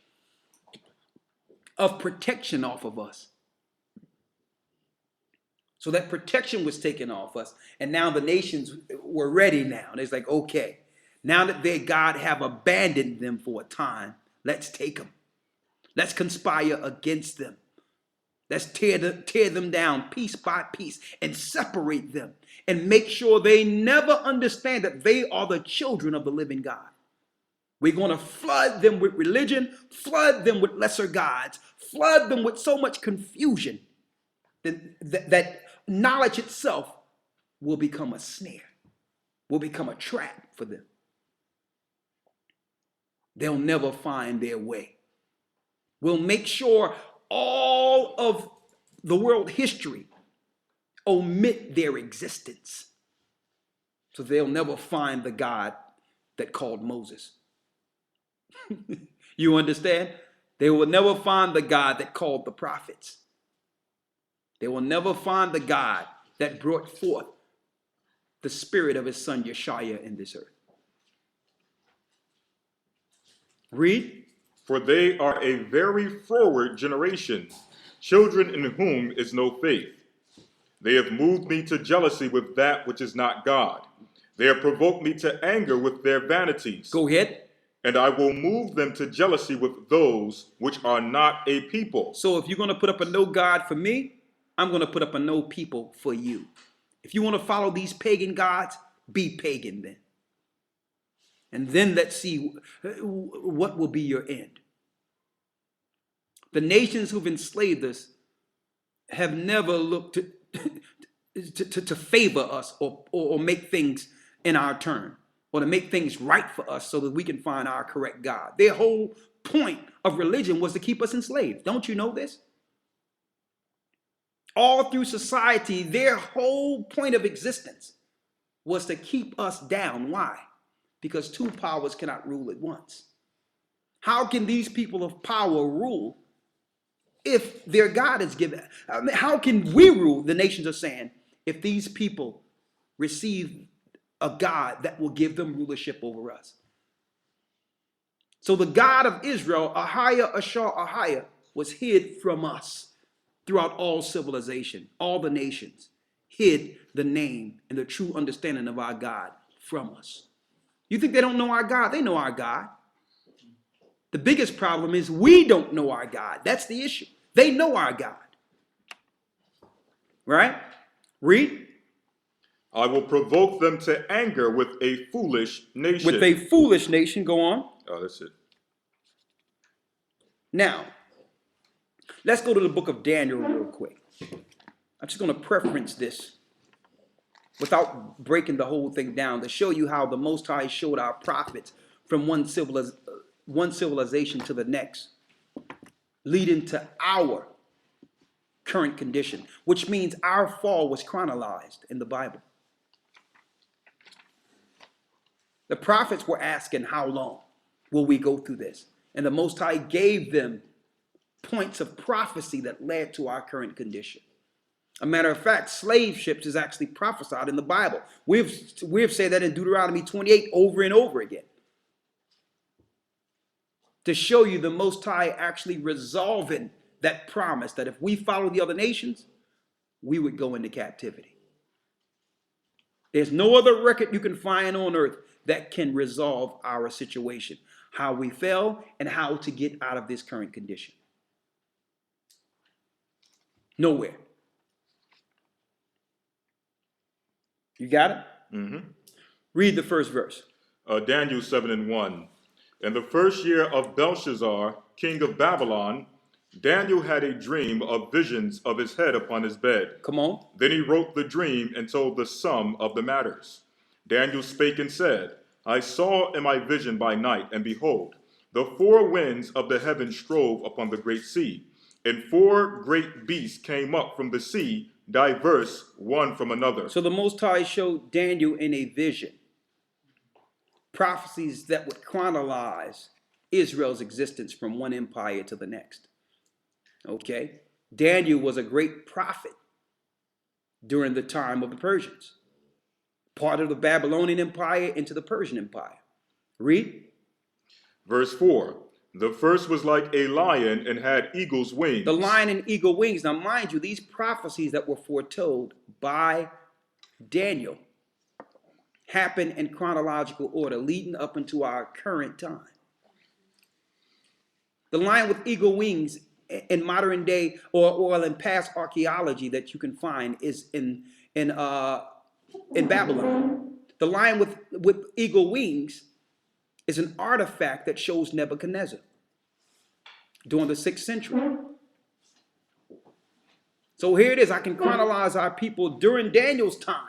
of protection off of us. So that protection was taken off us. And now the nations were ready now. And it's like, okay, now that their God have abandoned them for a time, let's take them. Let's conspire against them. Let's tear them down piece by piece and separate them and make sure they never understand that they are the children of the living God. We're going to flood them with religion, flood them with lesser gods, flood them with so much confusion that knowledge itself will become a snare, will become a trap for them. They'll never find their way. We'll make sure all of the world history omit their existence, so they'll never find the God that called Moses. You understand? They will never find the God that called the prophets. They will never find the God that brought forth the spirit of his son Yeshua in this earth. Read. For they are a very froward generation, children in whom is no faith. They have moved me to jealousy with that which is not God. They have provoked me to anger with their vanities. Go ahead. And I will move them to jealousy with those which are not a people. So if you're going to put up a no God for me, I'm going to put up a no people for you. If you want to follow these pagan gods, be pagan then. And then let's see what will be your end. The nations who've enslaved us have never looked to favor us or make things in our turn, or to make things right for us so that we can find our correct God. Their whole point of religion was to keep us enslaved. Don't you know this? All through society, their whole point of existence was to keep us down. Why? Because two powers cannot rule at once. How can these people of power rule if their God is given? I mean, how can we rule, the nations are saying, if these people receive a God that will give them rulership over us? So the God of Israel, Ahia, Ashar, Ahia, was hid from us throughout all civilization. All the nations hid the name and the true understanding of our God from us. You think they don't know our God? They know our God. The biggest problem is we don't know our God. That's the issue. They know our God. Right? Read. I will provoke them to anger with a foolish nation. With a foolish nation. Go on. Oh, that's it. Now, let's go to the book of Daniel real quick. I'm just going to preference this without breaking the whole thing down to show you how the Most High showed our prophets from one civilization to the next, leading to our current condition, which means our fall was chronologized in the Bible. The prophets were asking, how long will we go through this? And the Most High gave them points of prophecy that led to our current condition. A matter of fact, slave ships is actually prophesied in the Bible. We've said that in Deuteronomy 28 over and over again, to show you the Most High actually resolving that promise that if we follow the other nations, we would go into captivity. There's no other record you can find on earth that can resolve our situation, how we fell and how to get out of this current condition. Nowhere. You got it? Mm-hmm. Read the first verse. Daniel 7:1. In the first year of Belshazzar, king of Babylon, Daniel had a dream of visions of his head upon his bed. Come on. Then he wrote the dream and told the sum of the matters. Daniel spake and said, I saw in my vision by night, and behold, the four winds of the heaven strove upon the great sea, and four great beasts came up from the sea, diverse one from another. So the Most High showed Daniel in a vision prophecies that would chronologize Israel's existence from one empire to the next. Okay? Daniel was a great prophet during the time of the Persians, part of the Babylonian Empire into the Persian Empire. Read. Verse 4. The first was like a lion and had eagle's wings. The lion and eagle wings. Now, mind you, these prophecies that were foretold by Daniel happen in chronological order, leading up into our current time. The lion with eagle wings in modern day or in past archaeology that you can find is in Babylon. The lion with eagle wings is an artifact that shows Nebuchadnezzar during the 6th century. So here it is. I can chronologize our people during Daniel's time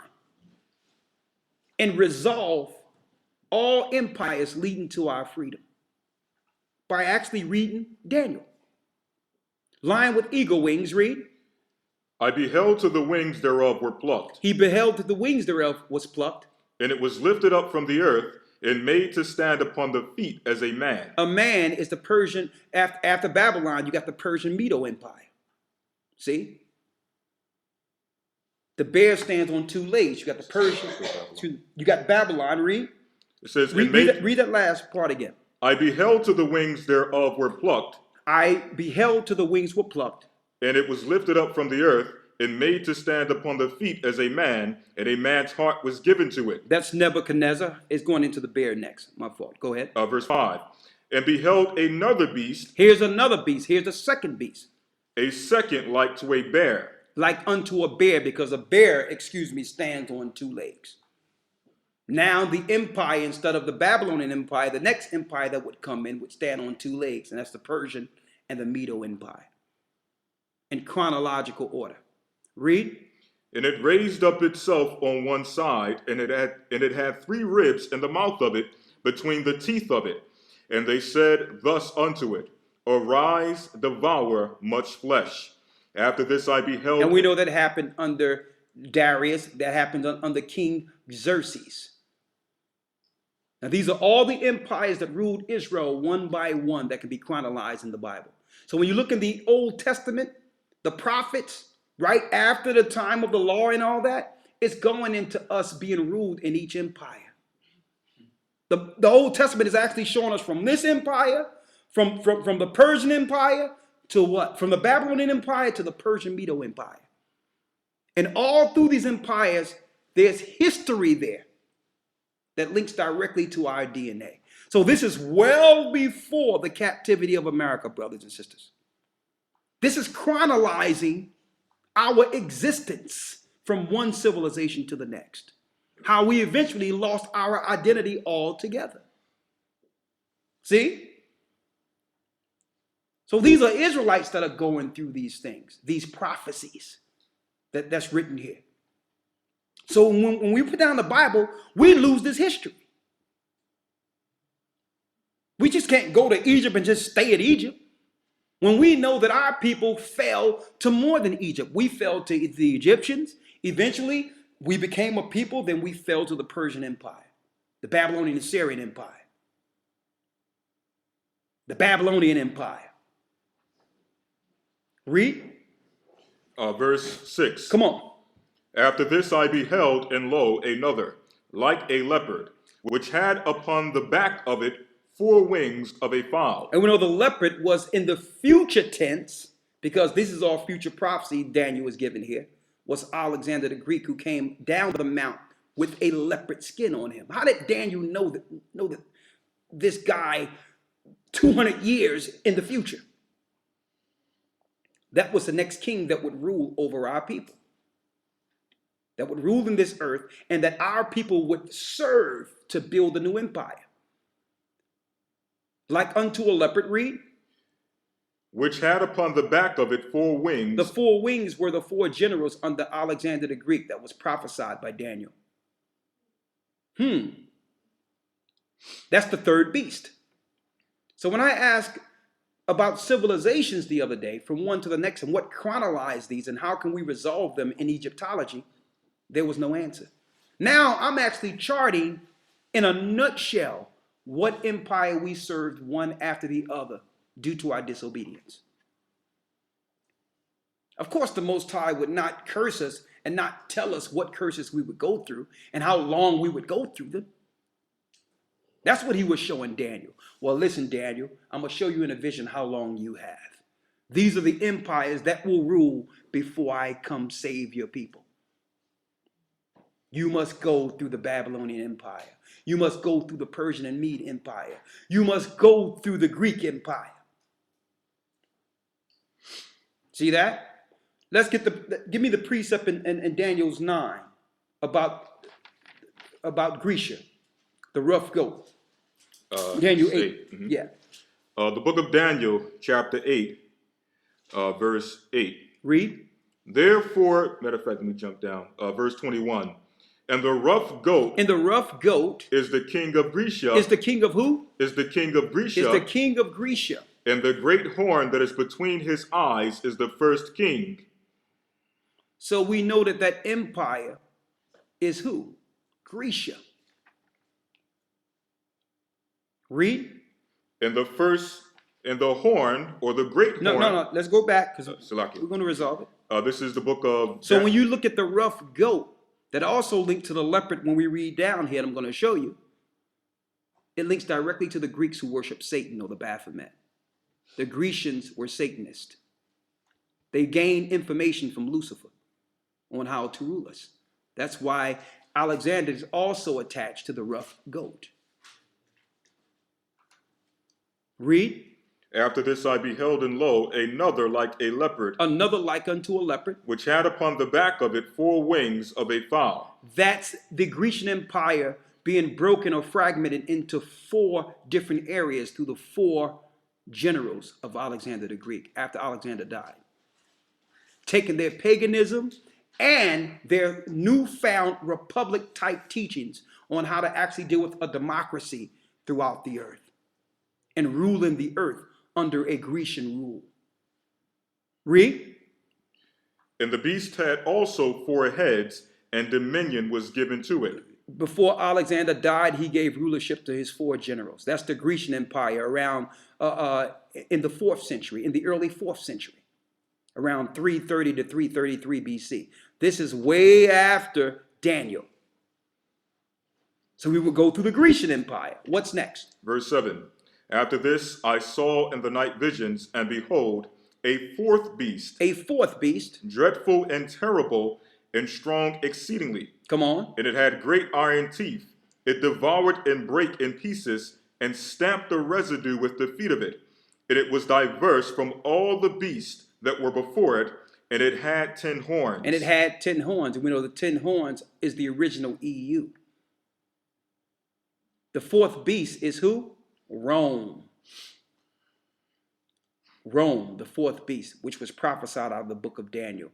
and resolve all empires leading to our freedom by actually reading Daniel. Lion with eagle wings, read. I beheld till the wings thereof were plucked. He beheld that the wings thereof was plucked. And it was lifted up from the earth and made to stand upon the feet as a man. A man is the Persian, after Babylon, you got the Persian Medo Empire. See? The bear stands on two legs. You got the Persian, you got Babylon, read. It says, Read that last part again. I beheld till the wings thereof were plucked, I beheld till the wings were plucked, and it was lifted up from the earth, and made to stand upon the feet as a man, and a man's heart was given to it. That's Nebuchadnezzar. It's going into the bear next. My fault. Go ahead. Verse 5. And beheld another beast, Here's another beast. Here's the second beast. a second like to a bear, Like unto a bear, because a bear, stands on two legs. Now the empire, instead of the Babylonian empire, the next empire that would come in would stand on two legs, and that's the Persian and the Medo empire. In chronological order. Read. and it raised up itself on one side, and it had 3 ribs in the mouth of it, between the teeth of it. And they said thus unto it, Arise, devour much flesh. After this I beheld. And we know that happened under Darius, that happened under King Xerxes. Now these are all the empires that ruled Israel one by one that can be chronologized in the Bible. So when you look in the Old Testament, the prophets, right after the time of the law and all that, it's going into us being ruled in each empire. The Old Testament is actually showing us from this empire, from the Persian Empire to what? From the Babylonian Empire to the Persian Medo Empire. And all through these empires, there's history there that links directly to our DNA. So this is well before the captivity of America, brothers and sisters. This is chronologizing our existence from one civilization to the next. How we eventually lost our identity altogether. See? So these are Israelites that are going through these things, these prophecies that's written here. So when we put down the Bible, we lose this history. We just can't go to Egypt and just stay at Egypt. When we know that our people fell to more than Egypt. We fell to the Egyptians. Eventually, we became a people. Then we fell to the Persian Empire, the Babylonian and Syrian Empire, the Babylonian Empire. Read. Verse 6. Come on. After this I beheld, and lo, another, like a leopard, which had upon the back of it 4 wings of a fowl. And we know the leopard was in the future tense, because this is all future prophecy Daniel was given here, was Alexander the Greek, who came down the mount with a leopard skin on him. How did Daniel know that this guy 200 years in the future? That was the next king that would rule over our people, that would rule in this earth, and that our people would serve to build a new empire. Like unto a leopard, read. Which had upon the back of it 4 wings. The 4 wings were the 4 generals under Alexander the Greek that was prophesied by Daniel. That's the third beast. So when I asked about civilizations the other day, from one to the next, and what chronologized these and how can we resolve them in Egyptology, there was no answer. Now I'm actually charting in a nutshell what empire we served one after the other due to our disobedience. Of course, the Most High would not curse us and not tell us what curses we would go through and how long we would go through them. That's what he was showing Daniel. Well, listen, Daniel, I'm going to show you in a vision how long you have. These are the empires that will rule before I come save your people. You must go through the Babylonian Empire. You must go through the Persian and Mede Empire. You must go through the Greek Empire. See that? Let's give me the precept in Daniel's 9 about Grecia, the rough goat. Daniel 8. Mm-hmm. Yeah. The book of Daniel, chapter 8, verse 8. Read. Therefore, matter of fact, let me jump down. Verse 21. And the rough goat. And the rough goat is the king of Grecia. Is the king of who? Is the king of Grecia. Is the king of Grecia. And the great horn that is between his eyes is the first king. So we know that empire is who? Grecia. Read. And the horn, or the great horn. No. Let's go back, because we're going to resolve it. This is the book of. So when you look at the rough goat, that also linked to the leopard when we read down here, and I'm going to show you. It links directly to the Greeks who worship Satan or the Baphomet. The Grecians were Satanists. They gained information from Lucifer on how to rule us. That's why Alexander is also attached to the rough goat. Read. After this I beheld, and lo, another like a leopard, Another like unto a leopard. which had upon the back of it 4 wings of a fowl. That's the Grecian Empire being broken or fragmented into 4 different areas through the 4 generals of Alexander the Greek after Alexander died. Taking their paganism and their newfound republic-type teachings on how to actually deal with a democracy throughout the earth and ruling the earth under a Grecian rule. Read. And the beast had also 4 heads, and dominion was given to it. Before Alexander died, he gave rulership to his 4 generals. That's the Grecian Empire around in the 4th century, in the early 4th century, around 330 to 333 BC. This is way after Daniel. So we will go through the Grecian Empire. What's next? Verse 7. After this I saw in the night visions, and behold, a 4th beast, A 4th beast. dreadful and terrible, and strong exceedingly. Come on. And it had great iron teeth. It devoured and brake in pieces, and stamped the residue with the feet of it. And it was diverse from all the beasts that were before it, and it had 10 horns. And it had 10 horns. And we know the 10 horns is the original EU. The 4th beast is who? Rome. Rome, the 4th beast, which was prophesied out of the book of Daniel,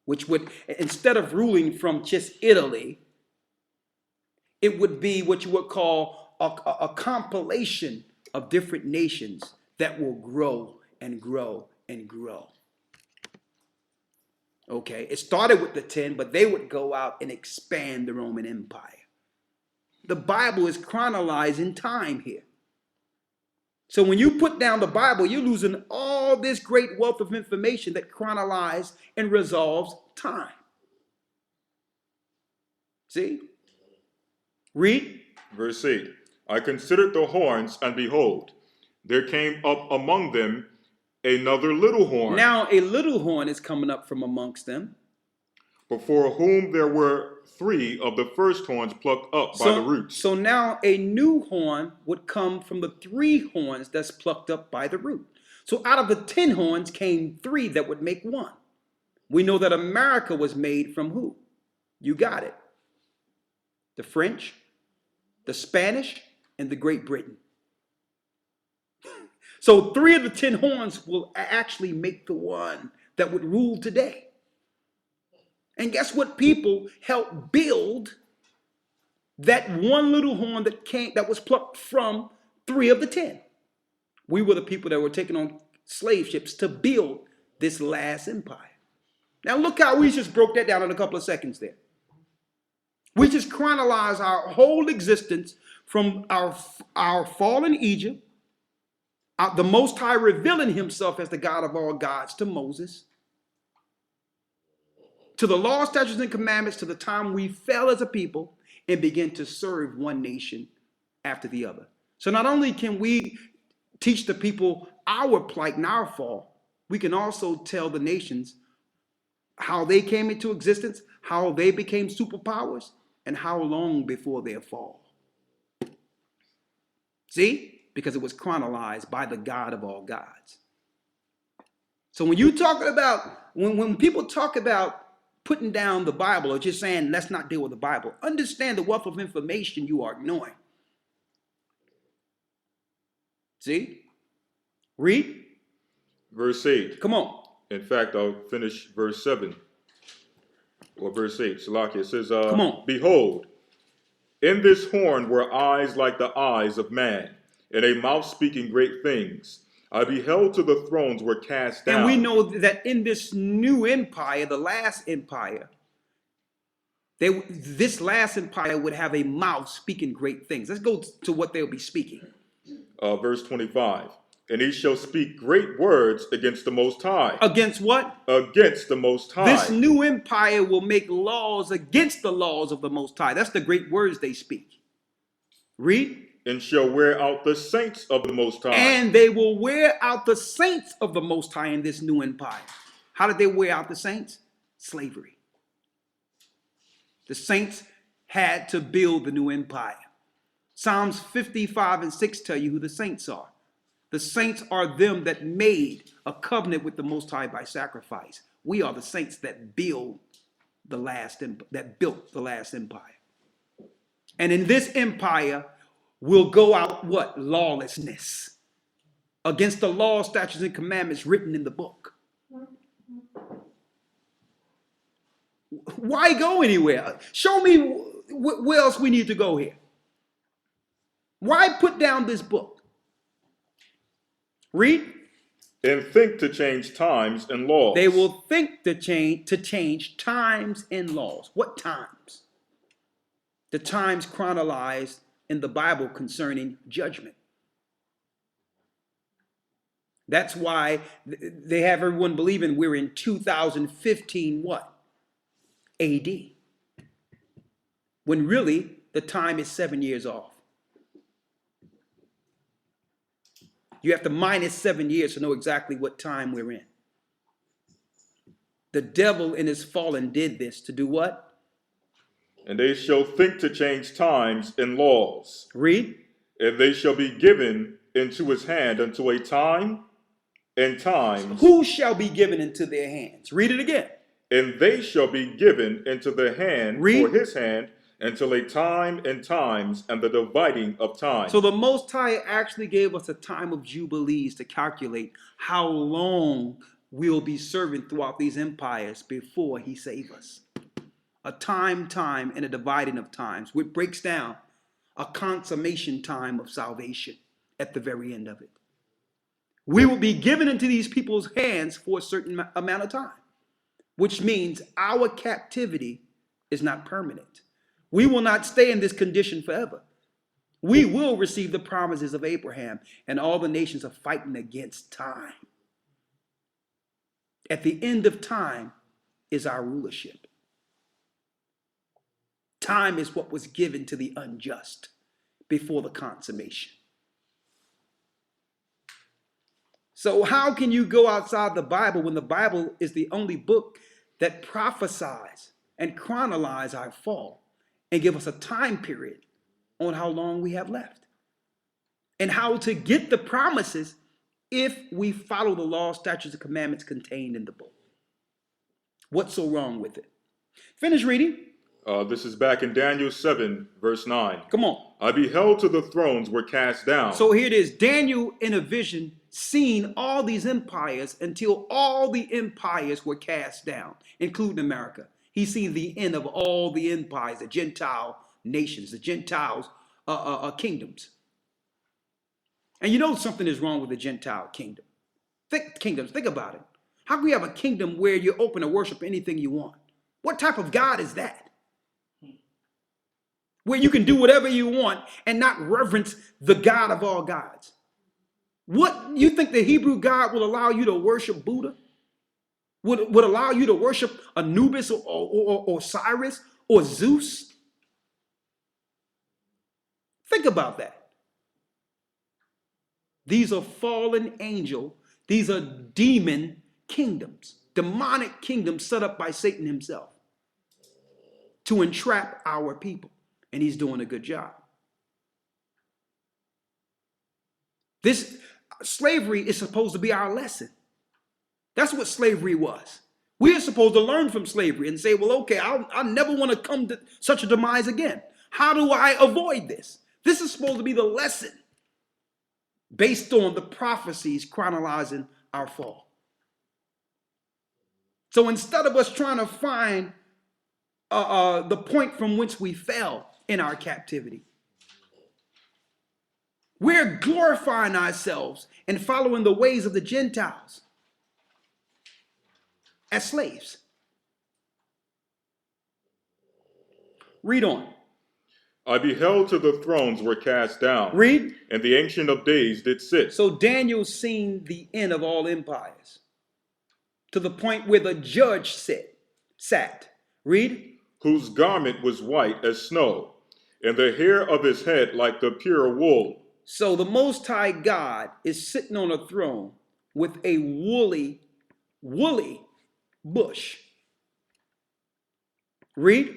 which would, instead of ruling from just Italy, it would be what you would call a compilation of different nations that will grow and grow and grow. Okay, it started with the 10, but they would go out and expand the Roman Empire. The Bible is chronologizing time here. So when you put down the Bible, you're losing all this great wealth of information that chronologizes and resolves time. See? Read. Verse 8. I considered the horns, and behold, there came up among them another little horn. Now a little horn is coming up from amongst them, before whom there were 3 of the first horns plucked up by the roots. So now a new horn would come from the 3 horns that's plucked up by the root. So out of the 10 horns came 3 that would make 1. We know that America was made from who? You got it. The French, the Spanish, and the Great Britain. So 3 of the 10 horns will actually make the one that would rule today. And guess what? People helped build that one little horn that was plucked from 3 of the 10. We were the people that were taking on slave ships to build this last empire. Now look how we just broke that down in a couple of seconds there. We just chronologized our whole existence from our fall in Egypt, the Most High revealing himself as the God of all gods to Moses, to the law, statutes, and commandments, to the time we fell as a people and began to serve one nation after the other. So not only can we teach the people our plight and our fall, we can also tell the nations how they came into existence, how they became superpowers, and how long before their fall. See? Because it was chronologized by the God of all gods. So when you talking about, when people talk about putting down the Bible or just saying, let's not deal with the Bible, understand the wealth of information you are ignoring. See? Read. Verse 8. Come on. In fact, I'll finish verse 7. Or verse 8. Salaki, it says, Come on. Behold, in this horn were eyes like the eyes of man, and a mouth speaking great things. I beheld till the thrones were cast down. And we know that in this new empire, the last empire, this last empire would have a mouth speaking great things. Let's go to what they'll be speaking. Verse 25. And he shall speak great words against the Most High. Against what? Against the Most High. This new empire will make laws against the laws of the Most High. That's the great words they speak. Read. and shall wear out the saints of the Most High. And they will wear out the saints of the Most High in this new empire. How did they wear out the saints? Slavery. The saints had to build the new empire. Psalms 55 and 6 tell you who the saints are. The saints are them that made a covenant with the Most High by sacrifice. We are the saints that built the last empire. And in this empire will go out what? Lawlessness. Against the law, statutes, and commandments written in the book. Why go anywhere? Show me where else we need to go here. Why put down this book? Read. And think to change times and laws. They will think to change times and laws. What times? The times chronologized in the Bible concerning judgment. That's why they have everyone believing we're in 2015 what? AD. When really the time is 7 years off. You have to minus 7 years to know exactly what time we're in. The devil in his fallen did this to do what? And they shall think to change times and laws. Read. And they shall be given into his hand unto a time and times. Who shall be given into their hands? Read it again. And they shall be given into the hand Read. for his hand until a time and times and the dividing of time. So the Most High actually gave us a time of jubilees to calculate how long we'll be serving throughout these empires before he save us. A time, and a dividing of times, which breaks down a consummation time of salvation at the very end of it. We will be given into these people's hands for a certain amount of time, which means our captivity is not permanent. We will not stay in this condition forever. We will receive the promises of Abraham, and all the nations are fighting against time. At the end of time is our rulership. Time is what was given to the unjust before the consummation. So how can you go outside the Bible when the Bible is the only book that prophesies and chronologize our fall and give us a time period on how long we have left and how to get the promises if we follow the law, statutes, and commandments contained in the book? What's so wrong with it? Finish reading. This is back in Daniel 7, verse 9. Come on. I beheld till the thrones were cast down. So here it is. Daniel, in a vision, seen all these empires until all the empires were cast down, including America. He's seen the end of all the empires, the Gentile nations, the Gentiles kingdoms. And you know something is wrong with the Gentile kingdom. Think about it. How can you have a kingdom where you're open to worship anything you want? What type of God is that? Where you can do whatever you want and not reverence the God of all gods. What, you think the Hebrew God will allow you to worship Buddha? Would allow you to worship Anubis or Osiris or Zeus? Think about that. These are fallen angel, these are demon kingdoms, demonic kingdoms set up by Satan himself to entrap our people. And he's doing a good job. This slavery is supposed to be our lesson. That's what slavery was. We are supposed to learn from slavery and say, well, okay, I'll never want to come to such a demise again. How do I avoid this? This is supposed to be the lesson based on the prophecies chronologizing our fall. So instead of us trying to find the point from which we fell in our captivity, we're glorifying ourselves and following the ways of the Gentiles as slaves. Read on. I beheld till the thrones were cast down. Read. And the Ancient of Days did sit. So Daniel's seen the end of all empires to the point where the judge sat. Read. Whose garment was white as snow, and the hair of his head like the pure wool. So the Most High God is sitting on a throne with a woolly bush. Read.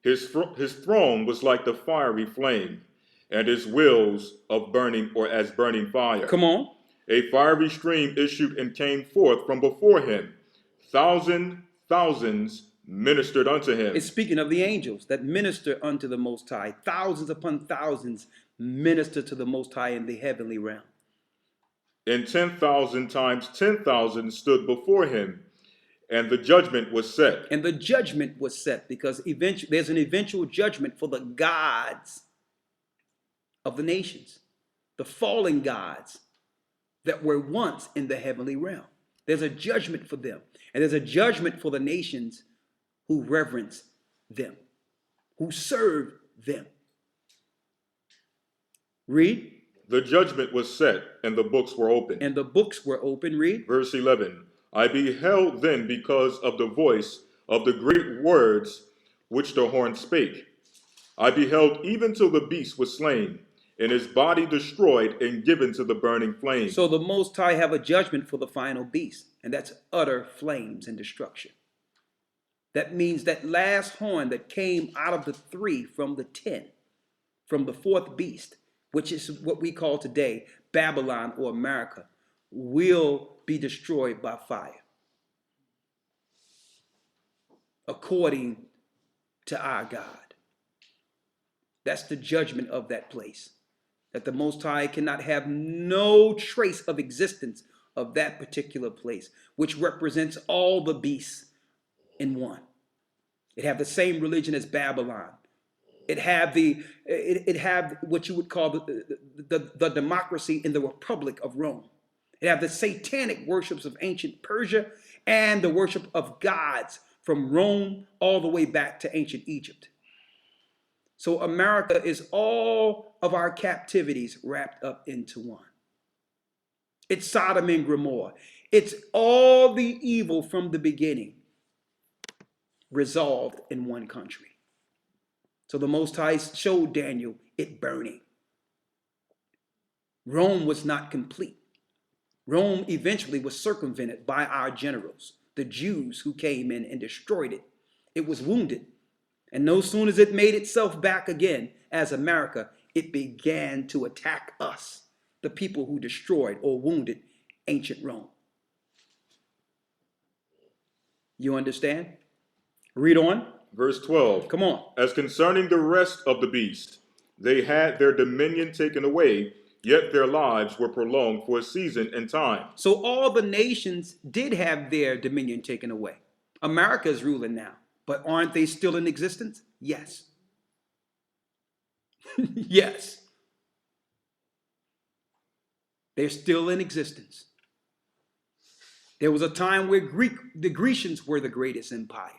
His throne was like the fiery flame, and his wheels of burning or as burning fire. Come on. A fiery stream issued and came forth from before him. Thousands ministered unto him. It's speaking of the angels that minister unto the Most High. Thousands upon thousands minister to the Most High in the heavenly realm. And 10,000 times 10,000 stood before him, and the judgment was set. And the judgment was set because there's an eventual judgment for the gods of the nations, the fallen gods that were once in the heavenly realm. There's a judgment for them. And there's a judgment for the nations who reverence them, who serve them. Read. The judgment was set, and the books were opened. And the books were open. Read. Verse 11. I beheld then because of the voice of the great words which the horn spake. I beheld even till the beast was slain, and his body destroyed and given to the burning flame. So the Most High have a judgment for the final beast, and that's utter flames and destruction. That means that last horn that came out of the 3 from the 10, from the 4th beast, which is what we call today Babylon or America, will be destroyed by fire, according to our God. That's the judgment of that place, that the Most High cannot have no trace of existence of that particular place, which represents all the beasts in one. It have the same religion as Babylon. It have what you would call the democracy in the Republic of Rome. It have the satanic worships of ancient Persia and the worship of gods from Rome all the way back to ancient Egypt. So America is all of our captivities wrapped up into one. It's Sodom and Gomorrah. It's all the evil from the beginning resolved in one country. So the Most High showed Daniel it burning. Rome was not complete. Rome eventually was circumvented by our generals, the Jews who came in and destroyed it. It was wounded. And no sooner as it made itself back again as America, it began to attack us, the people who destroyed or wounded ancient Rome. You understand? Read on. Verse 12. Come on. As concerning the rest of the beast, they had their dominion taken away, yet their lives were prolonged for a season and time. So all the nations did have their dominion taken away. America is ruling now, but aren't they still in existence? Yes. Yes. They're still in existence. There was a time where the Grecians were the greatest empire.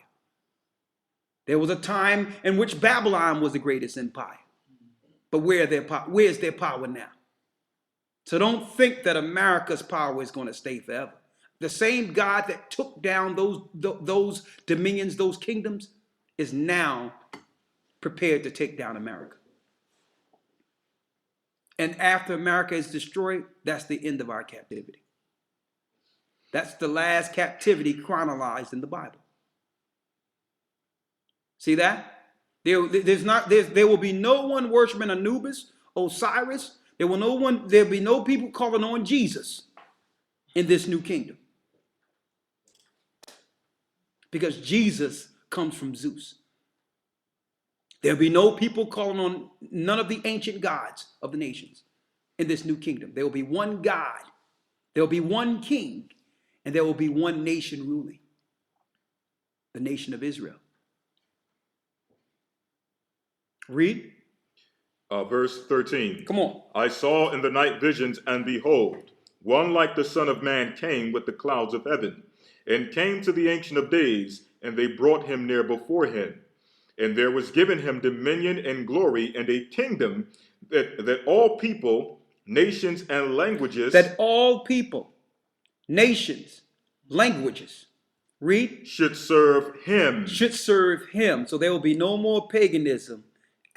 There was a time in which Babylon was the greatest empire. But where's their power now? So don't think that America's power is going to stay forever. The same God that took down those dominions, those kingdoms, is now prepared to take down America. And after America is destroyed, that's the end of our captivity. That's the last captivity chronologized in the Bible. See that? There will be no one worshiping Anubis, Osiris. There'll be no people calling on Jesus in this new kingdom. Because Jesus comes from Zeus. There'll be no people calling on none of the ancient gods of the nations in this new kingdom. There will be one God. There will be one king. And there will be one nation ruling. The nation of Israel. Read. Verse 13. Come on. I saw in the night visions, and behold, one like the Son of Man came with the clouds of heaven, and came to the Ancient of Days, and they brought him near before him. And there was given him dominion and glory and a kingdom that all people, nations, and languages. That all people, nations, languages, read. Should serve him. Should serve him. So there will be no more paganism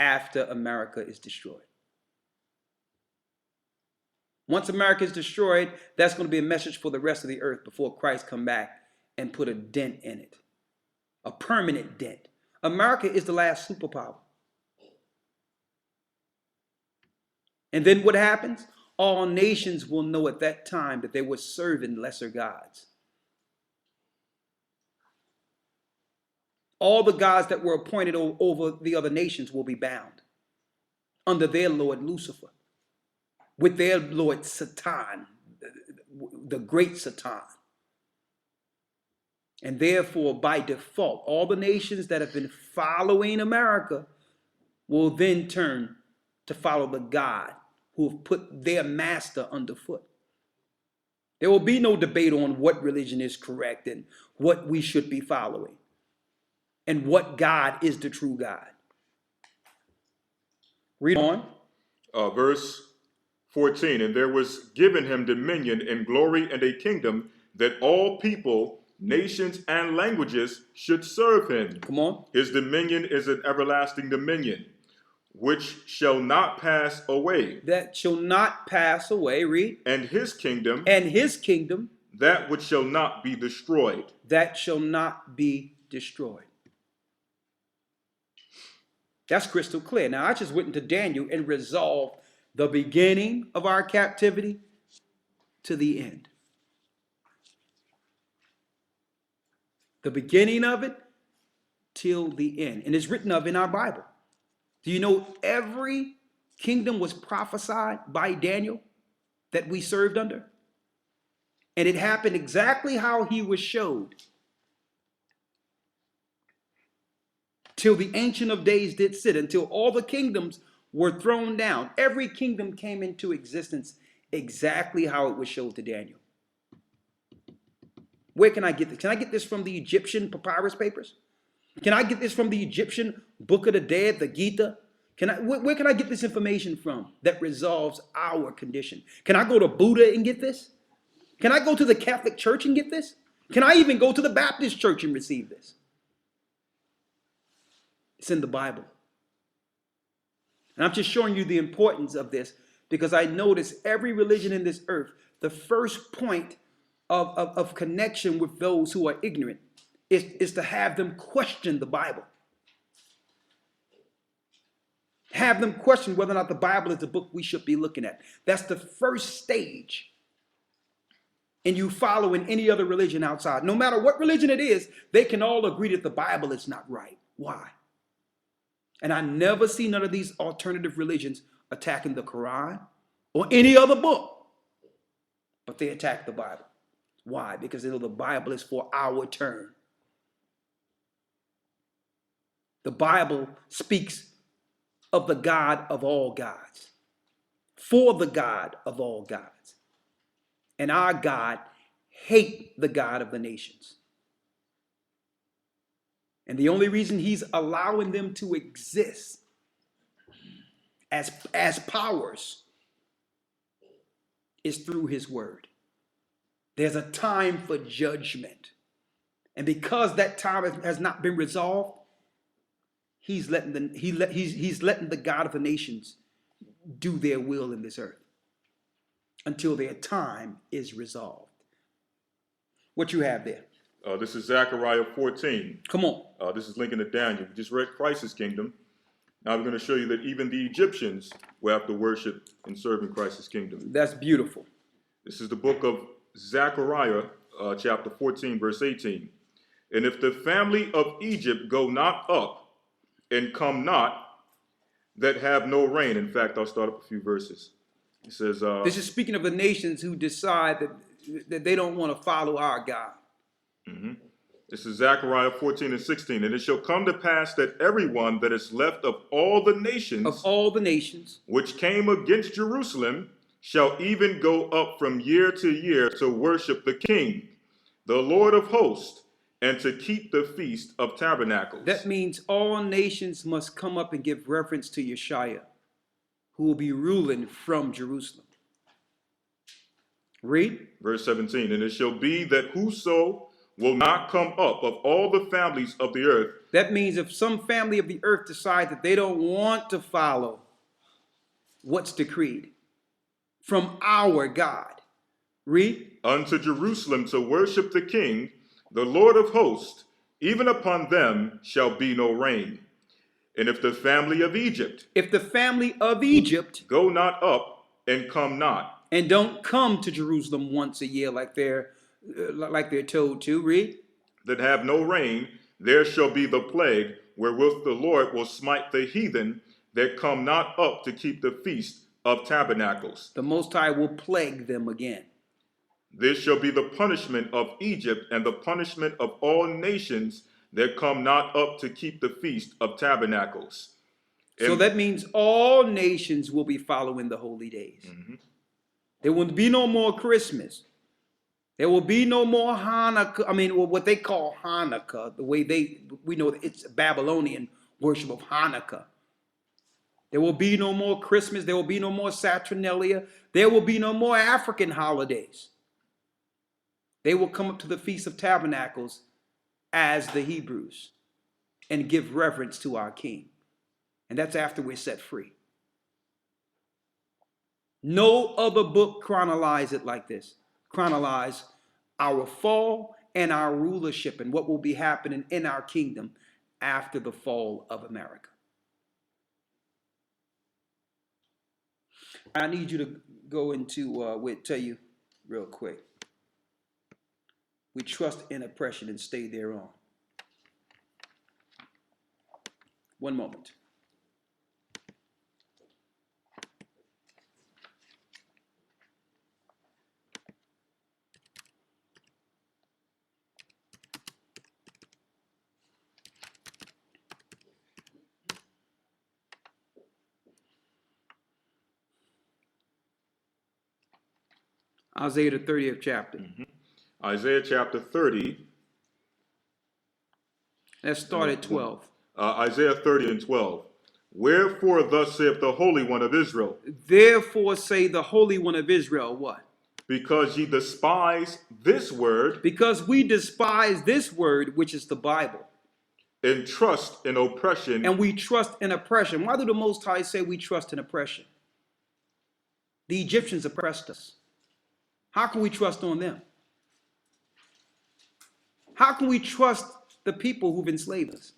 after America is destroyed. Once America is destroyed, that's going to be a message for the rest of the earth before Christ come back and put a dent in it. A permanent dent. America is the last superpower. And then what happens? All nations will know at that time that they were serving lesser gods. All the gods that were appointed over the other nations will be bound under their Lord Lucifer, with their Lord Satan, the great Satan. And therefore, by default, all the nations that have been following America will then turn to follow the God who have put their master underfoot. There will be no debate on what religion is correct and what we should be following and what God is the true God. Read on. Verse 14, and there was given him dominion and glory and a kingdom that all people, nations, and languages should serve him. Come on. His dominion is an everlasting dominion, which shall not pass away. That shall not pass away. Read. And his kingdom, that which shall not be destroyed. That shall not be destroyed. That's crystal clear. Now, I just went into Daniel and resolved the beginning of our captivity to the end. The beginning of it till the end. And it's written of in our Bible. Do you know every kingdom was prophesied by Daniel that we served under? And it happened exactly how he was showed. Till the Ancient of Days did sit, until all the kingdoms were thrown down. Every kingdom came into existence exactly how it was showed to Daniel. Where can I get this? Can I get this from the Egyptian papyrus papers? Can I get this from the Egyptian Book of the Dead, the Gita? Where can I get this information from that resolves our condition? Can I go to Buddha and get this? Can I go to the Catholic Church and get this? Can I even go to the Baptist Church and receive this? It's in the Bible. And I'm just showing you the importance of this because I notice every religion in this earth, the first point of connection with those who are ignorant is to have them question the Bible. Have them question whether or not the Bible is the book we should be looking at. That's the first stage in you following any other religion outside. No matter what religion it is, they can all agree that the Bible is not right. Why? And I never see none of these alternative religions attacking the Quran or any other book. But they attack the Bible. Why? Because they know the Bible is for our turn. The Bible speaks of the God of all gods, for the God of all gods. And our God hates the God of the nations. And the only reason he's allowing them to exist as powers is through his word. There's a time for judgment. And because that time has not been resolved, he's letting the God of the nations do their will in this earth until their time is resolved. What you have there? This is Zechariah 14. Come on. This is linking to Daniel. We just read Christ's kingdom. Now we're going to show you that even the Egyptians will have to worship and serve in Christ's kingdom. That's beautiful. This is the book of Zechariah, chapter 14, verse 18. And if the family of Egypt go not up and come not, that have no rain. In fact, I'll start up a few verses. It says, this is speaking of the nations who decide that they don't want to follow our God. Mm-hmm. This is Zechariah 14 and 16. And it shall come to pass that everyone that is left of all the nations, which came against Jerusalem, shall even go up from year to year to worship the King, the Lord of hosts, and to keep the Feast of Tabernacles. That means all nations must come up and give reverence to Yeshua, who will be ruling from Jerusalem. Read. Verse 17. And it shall be that whoso will not come up of all the families of the earth. That means if some family of the earth decides that they don't want to follow what's decreed from our God, read. Unto Jerusalem to worship the King, the Lord of hosts, even upon them shall be no rain. And if the family of Egypt If the family of Egypt go not up and come not, and don't come to Jerusalem once a year like they're told to, read. that have no rain, there shall be the plague wherewith the Lord will smite the heathen that come not up to keep the feast of tabernacles. The Most High will plague them again. This shall be the punishment of Egypt and the punishment of all nations that come not up to keep the feast of tabernacles. So that means all nations will be following the holy days. There will be no more Christmas. There will be no more Hanukkah. I mean, what they call Hanukkah, the way we know it's Babylonian worship of Hanukkah. There will be no more Christmas. There will be no more Saturnalia. There will be no more African holidays. They will come up to the Feast of Tabernacles as the Hebrews and give reverence to our King. And that's after we're set free. No other book chronologize it like this. Chronologize our fall and our rulership and what will be happening in our kingdom after the fall of America. I need you to go into, we'll tell you real quick. We trust in oppression and stay thereon. One moment. Isaiah the 30th chapter. Isaiah chapter 30. Let's start at 12. Isaiah 30 and 12. Wherefore thus saith the Holy One of Israel, Therefore say the Holy One of Israel, what? because ye despise this word, Because we despise this word, which is the Bible, and trust in oppression. and we trust in oppression. Why do the Most High say we trust in oppression? The Egyptians oppressed us. How can we trust on them? How can we trust the people who've enslaved us?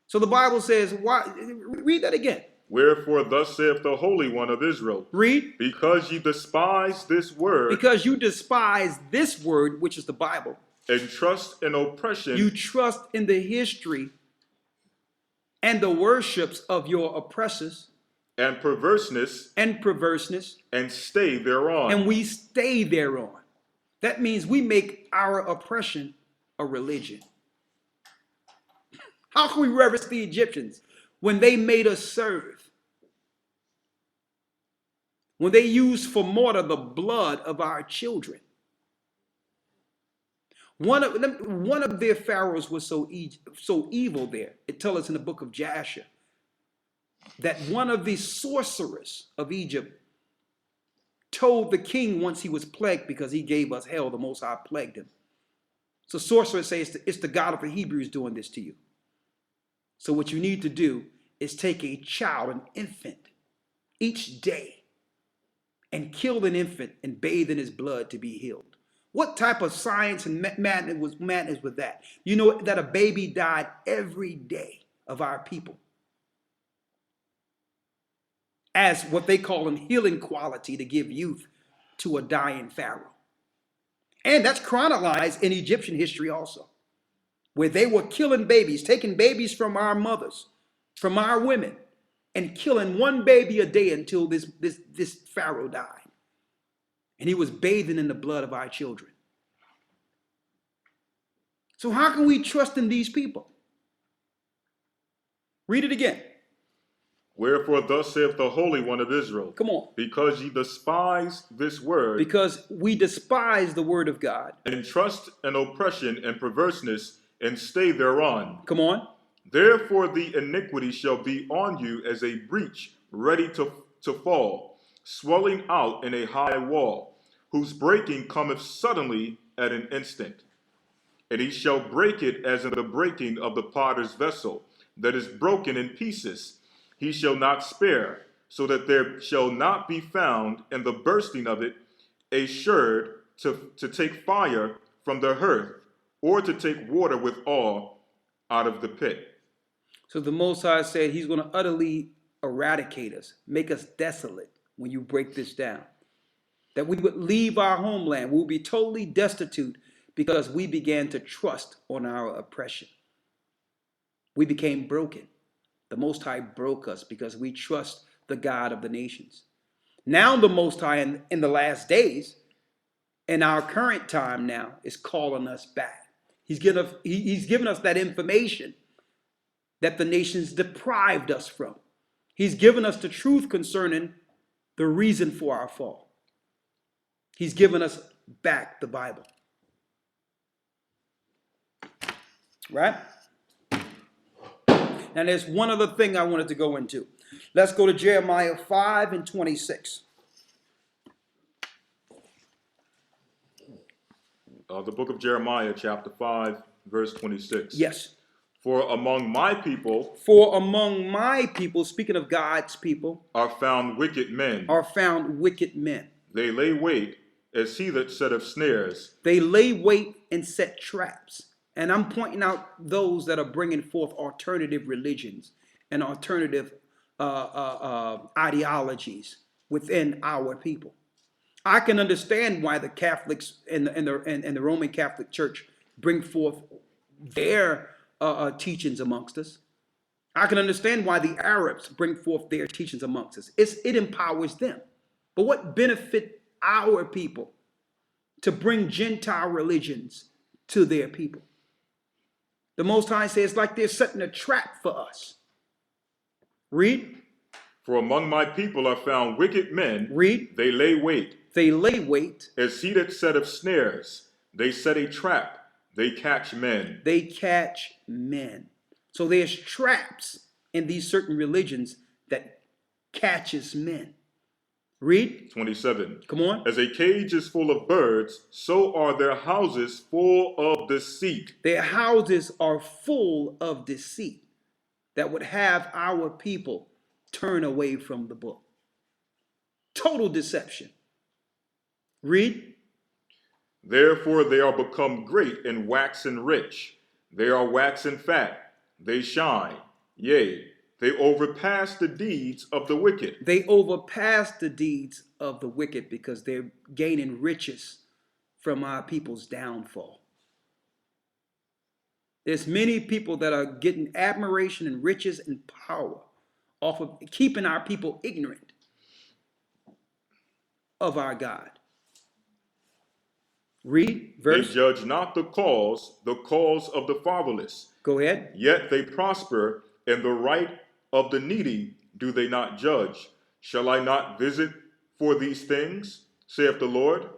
So the Bible says, why? Read that again. Wherefore thus saith the Holy One of Israel, Read. because ye despise this word, Because you despise this word, which is the Bible. and trust in oppression. You trust in the history and the worships of your oppressors and perverseness, and stay thereon. and we stay thereon. That means we make our oppression a religion. How can we reverence the Egyptians when they made us serve? When they used for mortar the blood of our children. One of their pharaohs was so evil there. It tells us in the book of Jasher that one of the sorcerers of Egypt told the king once he was plagued because he gave us hell, the Most High plagued him. So sorcerers say it's the God of the Hebrews doing this to you. So what you need to do is take a child, an infant, each day and kill an infant and bathe in his blood to be healed. What type of science and madness was that? You know that a baby died every day of our people as what they call a healing quality to give youth to a dying pharaoh. And that's chronicled in Egyptian history also, where they were killing babies, taking babies from our mothers, from our women, and killing one baby a day until this pharaoh died. And he was bathing in the blood of our children. So how can we trust in these people? Read it again. Wherefore thus saith the Holy One of Israel, Come on. because ye despise this word, Because we despise the word of God. and trust in oppression and perverseness, and stay thereon. Come on. Therefore the iniquity shall be on you as a breach ready to fall, swelling out in a high wall, whose breaking cometh suddenly at an instant. and he shall break it as in the breaking of the potter's vessel, that is broken in pieces. He shall not spare, so that there shall not be found in the bursting of it a sherd to take fire from the hearth, or to take water withal out of the pit. So the Most High said he's going to utterly eradicate us, make us desolate when you break this down. That we would leave our homeland. We will be totally destitute because we began to trust on our oppression. We became broken. The Most High broke us because we trust the God of the nations. Now the Most High in the last days, in our current time now, is calling us back. He's given us that information that the nations deprived us from. He's given us the truth concerning the reason for our fall. He's given us back the Bible. Right? Now there's one other thing I wanted to go into. Let's go to Jeremiah 5 and 26. The book of Jeremiah, chapter 5, verse 26. Yes. For among my people, speaking of God's people, are found wicked men. They lay wait as he that setteth snares. They lay wait and set traps. And I'm pointing out those that are bringing forth alternative religions and alternative ideologies within our people. I can understand why the Catholics and the Roman Catholic Church bring forth their teachings amongst us. I can understand why the Arabs bring forth their teachings amongst us. It empowers them. But what benefit our people to bring Gentile religions to their people? The Most High says it's like they're setting a trap for us. Read. For among my people are found wicked men. Read. They lay wait. As he that setteth snares. They set a trap. They catch men. So there's traps in these certain religions that catches men. Read. 27. Come on. As a cage is full of birds, so are their houses full of deceit. Their houses are full of deceit that would have our people turn away from the book. Total deception. Read. Therefore they are become great and waxen rich. They are waxen fat. They shine. Yea, they overpass the deeds of the wicked. Because they're gaining riches from our people's downfall. There's many people that are getting admiration and riches and power off of keeping our people ignorant of our God. Read verse. They judge not the cause of the fatherless. Go ahead. Yet they prosper, and the right of the needy do they not judge. Shall I not visit for these things, saith the Lord?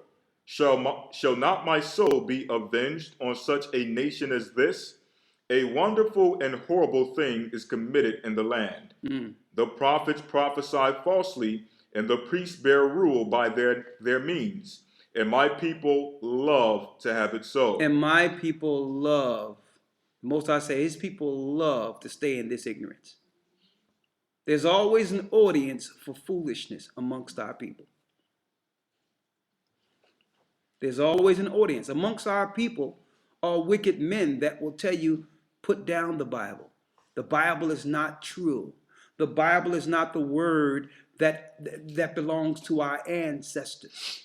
Shall not my soul be avenged on such a nation as this? A wonderful and horrible thing is committed in the land. The prophets prophesy falsely, and the priests bear rule by their means. And my people love to have it so. Most I say, his people love to stay in this ignorance. There's always an audience for foolishness amongst our people. There's always an audience. Amongst our people are wicked men that will tell you, put down the Bible. The Bible is not true. The Bible is not the word that belongs to our ancestors.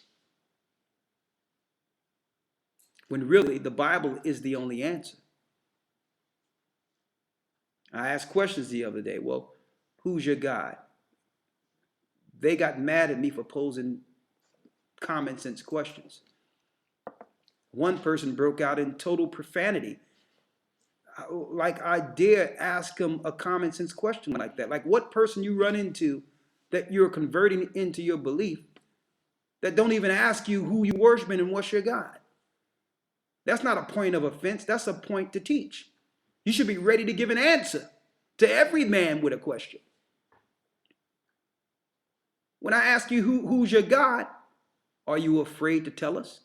When really the Bible is the only answer. I asked questions the other day. Well, who's your God? They got mad at me for posing common sense questions. One person broke out in total profanity. Like I dare ask him a common sense question like that. Like what person you run into that you're converting into your belief that don't even ask you who you worshiping and what's your God? That's not a point of offense. That's a point to teach. You should be ready to give an answer to every man with a question. When I ask you who's your God, are you afraid to tell us?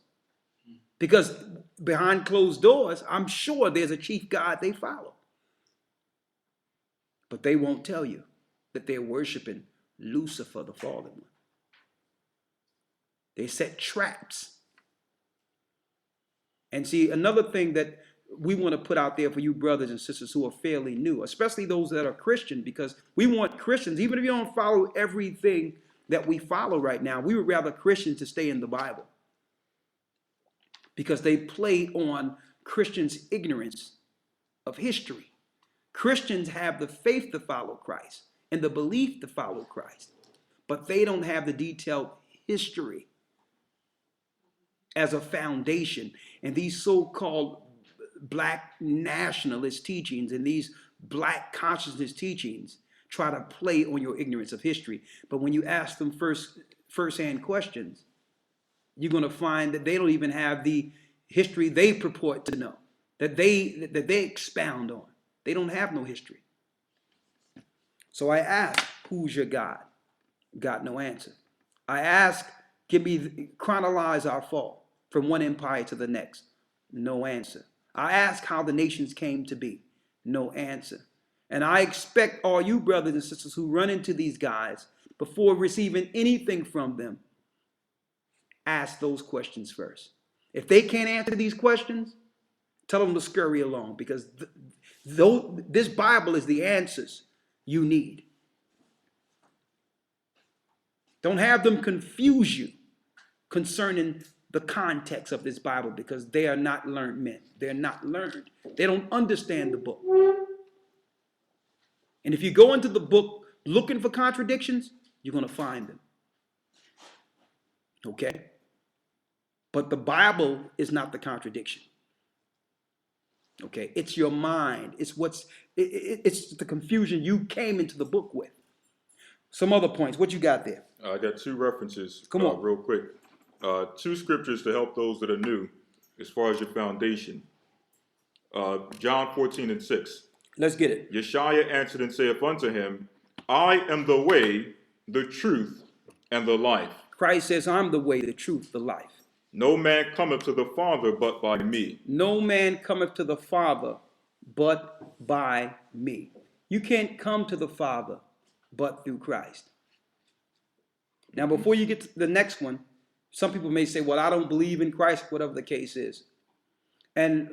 Because behind closed doors, I'm sure there's a chief god they follow. But they won't tell you that they're worshiping Lucifer, the fallen one. They set traps. And see, another thing that we want to put out there for you brothers and sisters who are fairly new, especially those that are Christian, because we want Christians, even if you don't follow everything that we follow right now, we would rather Christians to stay in the Bible. Because they play on Christians' ignorance of history. Christians have the faith to follow Christ and the belief to follow Christ, but they don't have the detailed history as a foundation. And these so-called black nationalist teachings and these black consciousness teachings try to play on your ignorance of history. But when you ask them first-hand questions, you're going to find that they don't even have the history they purport to know, that they expound on. They don't have no history. So I ask, who's your God? Got no answer. I ask, chronologize our fall from one empire to the next. No answer. I ask how the nations came to be. No answer. And I expect all you brothers and sisters who run into these guys, before receiving anything from them, ask those questions first. If they can't answer these questions, tell them to scurry along, because this Bible is the answers you need. Don't have them confuse you concerning the context of this Bible, because they are not learned men. They're not learned. They don't understand the book. And if you go into the book looking for contradictions, you're going to find them. Okay? But the Bible is not the contradiction. Okay? It's your mind. It's it's the confusion you came into the book with. Some other points. What you got there? I got two references. Come on. Real quick. Two scriptures to help those that are new as far as your foundation. John 14:6. Let's get it. Yeshua answered and saith unto him, I am the way, the truth, and the life. Christ says, I'm the way, the truth, the life. No man cometh to the Father but by me. No man cometh to the Father but by me. You can't come to the Father but through Christ. Now, before you get to the next one, some people may say, well, I don't believe in Christ, whatever the case is. And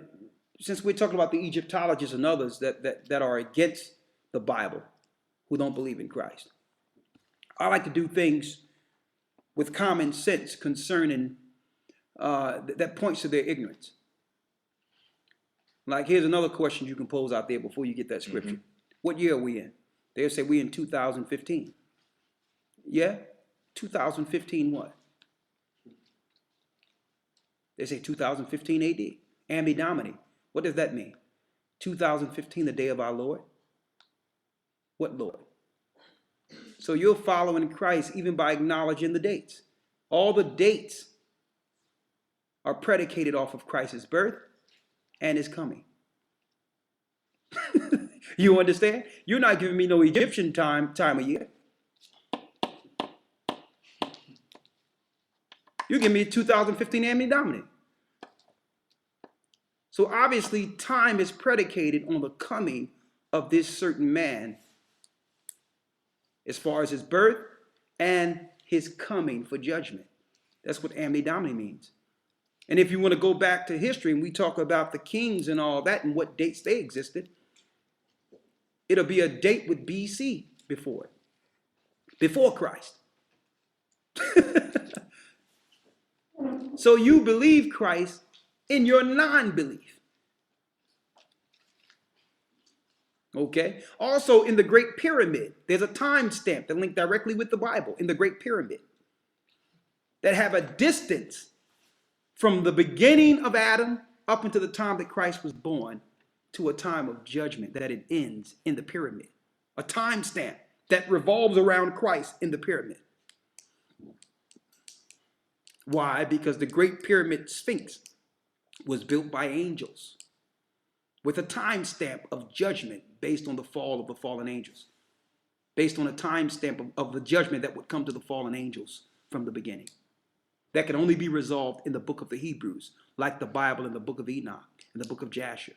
since we're talking about the Egyptologists and others that are against the Bible, who don't believe in Christ, I like to do things with common sense concerning that points to their ignorance. Like, here's another question you can pose out there before you get that scripture. What year are we in? They'll say we in 2015. Yeah? 2015 what? They say 2015 AD. Ambi Domini. What does that mean? 2015, the day of our Lord? What Lord? So you're following Christ even by acknowledging the dates. All the dates are predicated off of Christ's birth and his coming. You understand? You're not giving me no Egyptian time of year. You give me 2015 Ambi Domini. So obviously time is predicated on the coming of this certain man as far as his birth and his coming for judgment. That's what Ambi Domini means. And if you want to go back to history and we talk about the kings and all that and what dates they existed, it'll be a date with BC before it, before Christ. So you believe Christ in your non-belief. Okay? Also, in the Great Pyramid, there's a time stamp that linked directly with the Bible in the Great Pyramid that have a distance from the beginning of Adam up until the time that Christ was born to a time of judgment that it ends in the pyramid. A time stamp that revolves around Christ in the pyramid. Why? Because the Great Pyramid Sphinx was built by angels with a time stamp of judgment based on the fall of the fallen angels, based on a time stamp of the judgment that would come to the fallen angels from the beginning. that can only be resolved in the book of the Hebrews, like the Bible in the book of Enoch and the book of Jasher.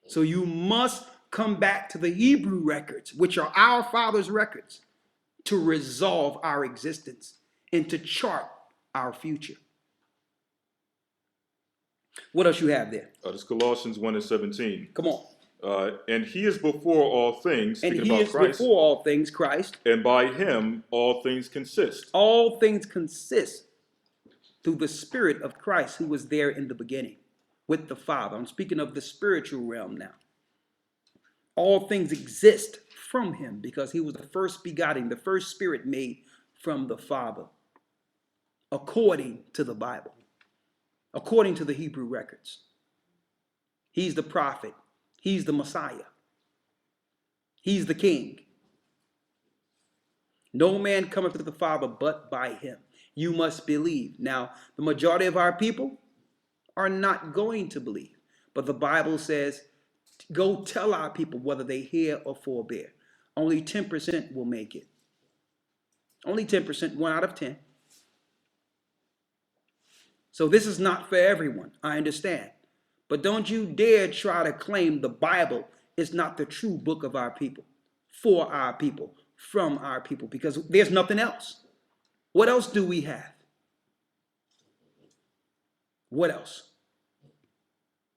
So you must come back to the Hebrew records, which are our Father's records, to resolve our existence and to chart our future. What else you have there? This is Colossians 1 and 17. Come on. And he is before all things, And speaking he about is Christ, before all things, Christ. and by him all things consist. All things consist through the Spirit of Christ who was there in the beginning with the Father. I'm speaking of the spiritual realm now. All things exist from him because he was the first begotten, the first spirit made from the Father, according to the Bible, according to the Hebrew records. He's the prophet. He's the Messiah. He's the King. No man cometh to the Father but by him. You must believe. Now, the majority of our people are not going to believe. But the Bible says, go tell our people whether they hear or forbear. Only 10% will make it. Only 10%, 1 out of 10. So this is not for everyone, I understand. But don't you dare try to claim the Bible is not the true book of our people, for our people, from our people, because there's nothing else. What else do we have? What else?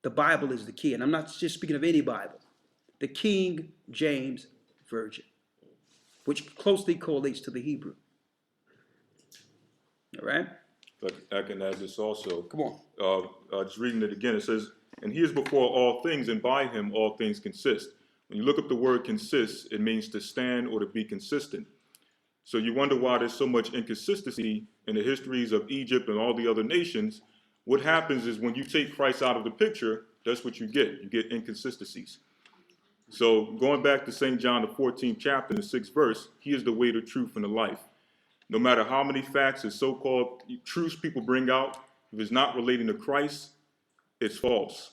The Bible is the key, and I'm not just speaking of any Bible. The King James Version, which closely correlates to the Hebrew. All right? But I can add this also. Come on. Just reading it again, it says, and he is before all things, and by him all things consist. When you look up the word consist, it means to stand or to be consistent. So you wonder why there's so much inconsistency in the histories of Egypt and all the other nations. What happens is when you take Christ out of the picture, that's what you get. You get inconsistencies. So going back to St. John, the 14th chapter, the 6th verse, he is the way, the truth, and the life. No matter how many facts and so-called truths people bring out, if it's not relating to Christ, it's false.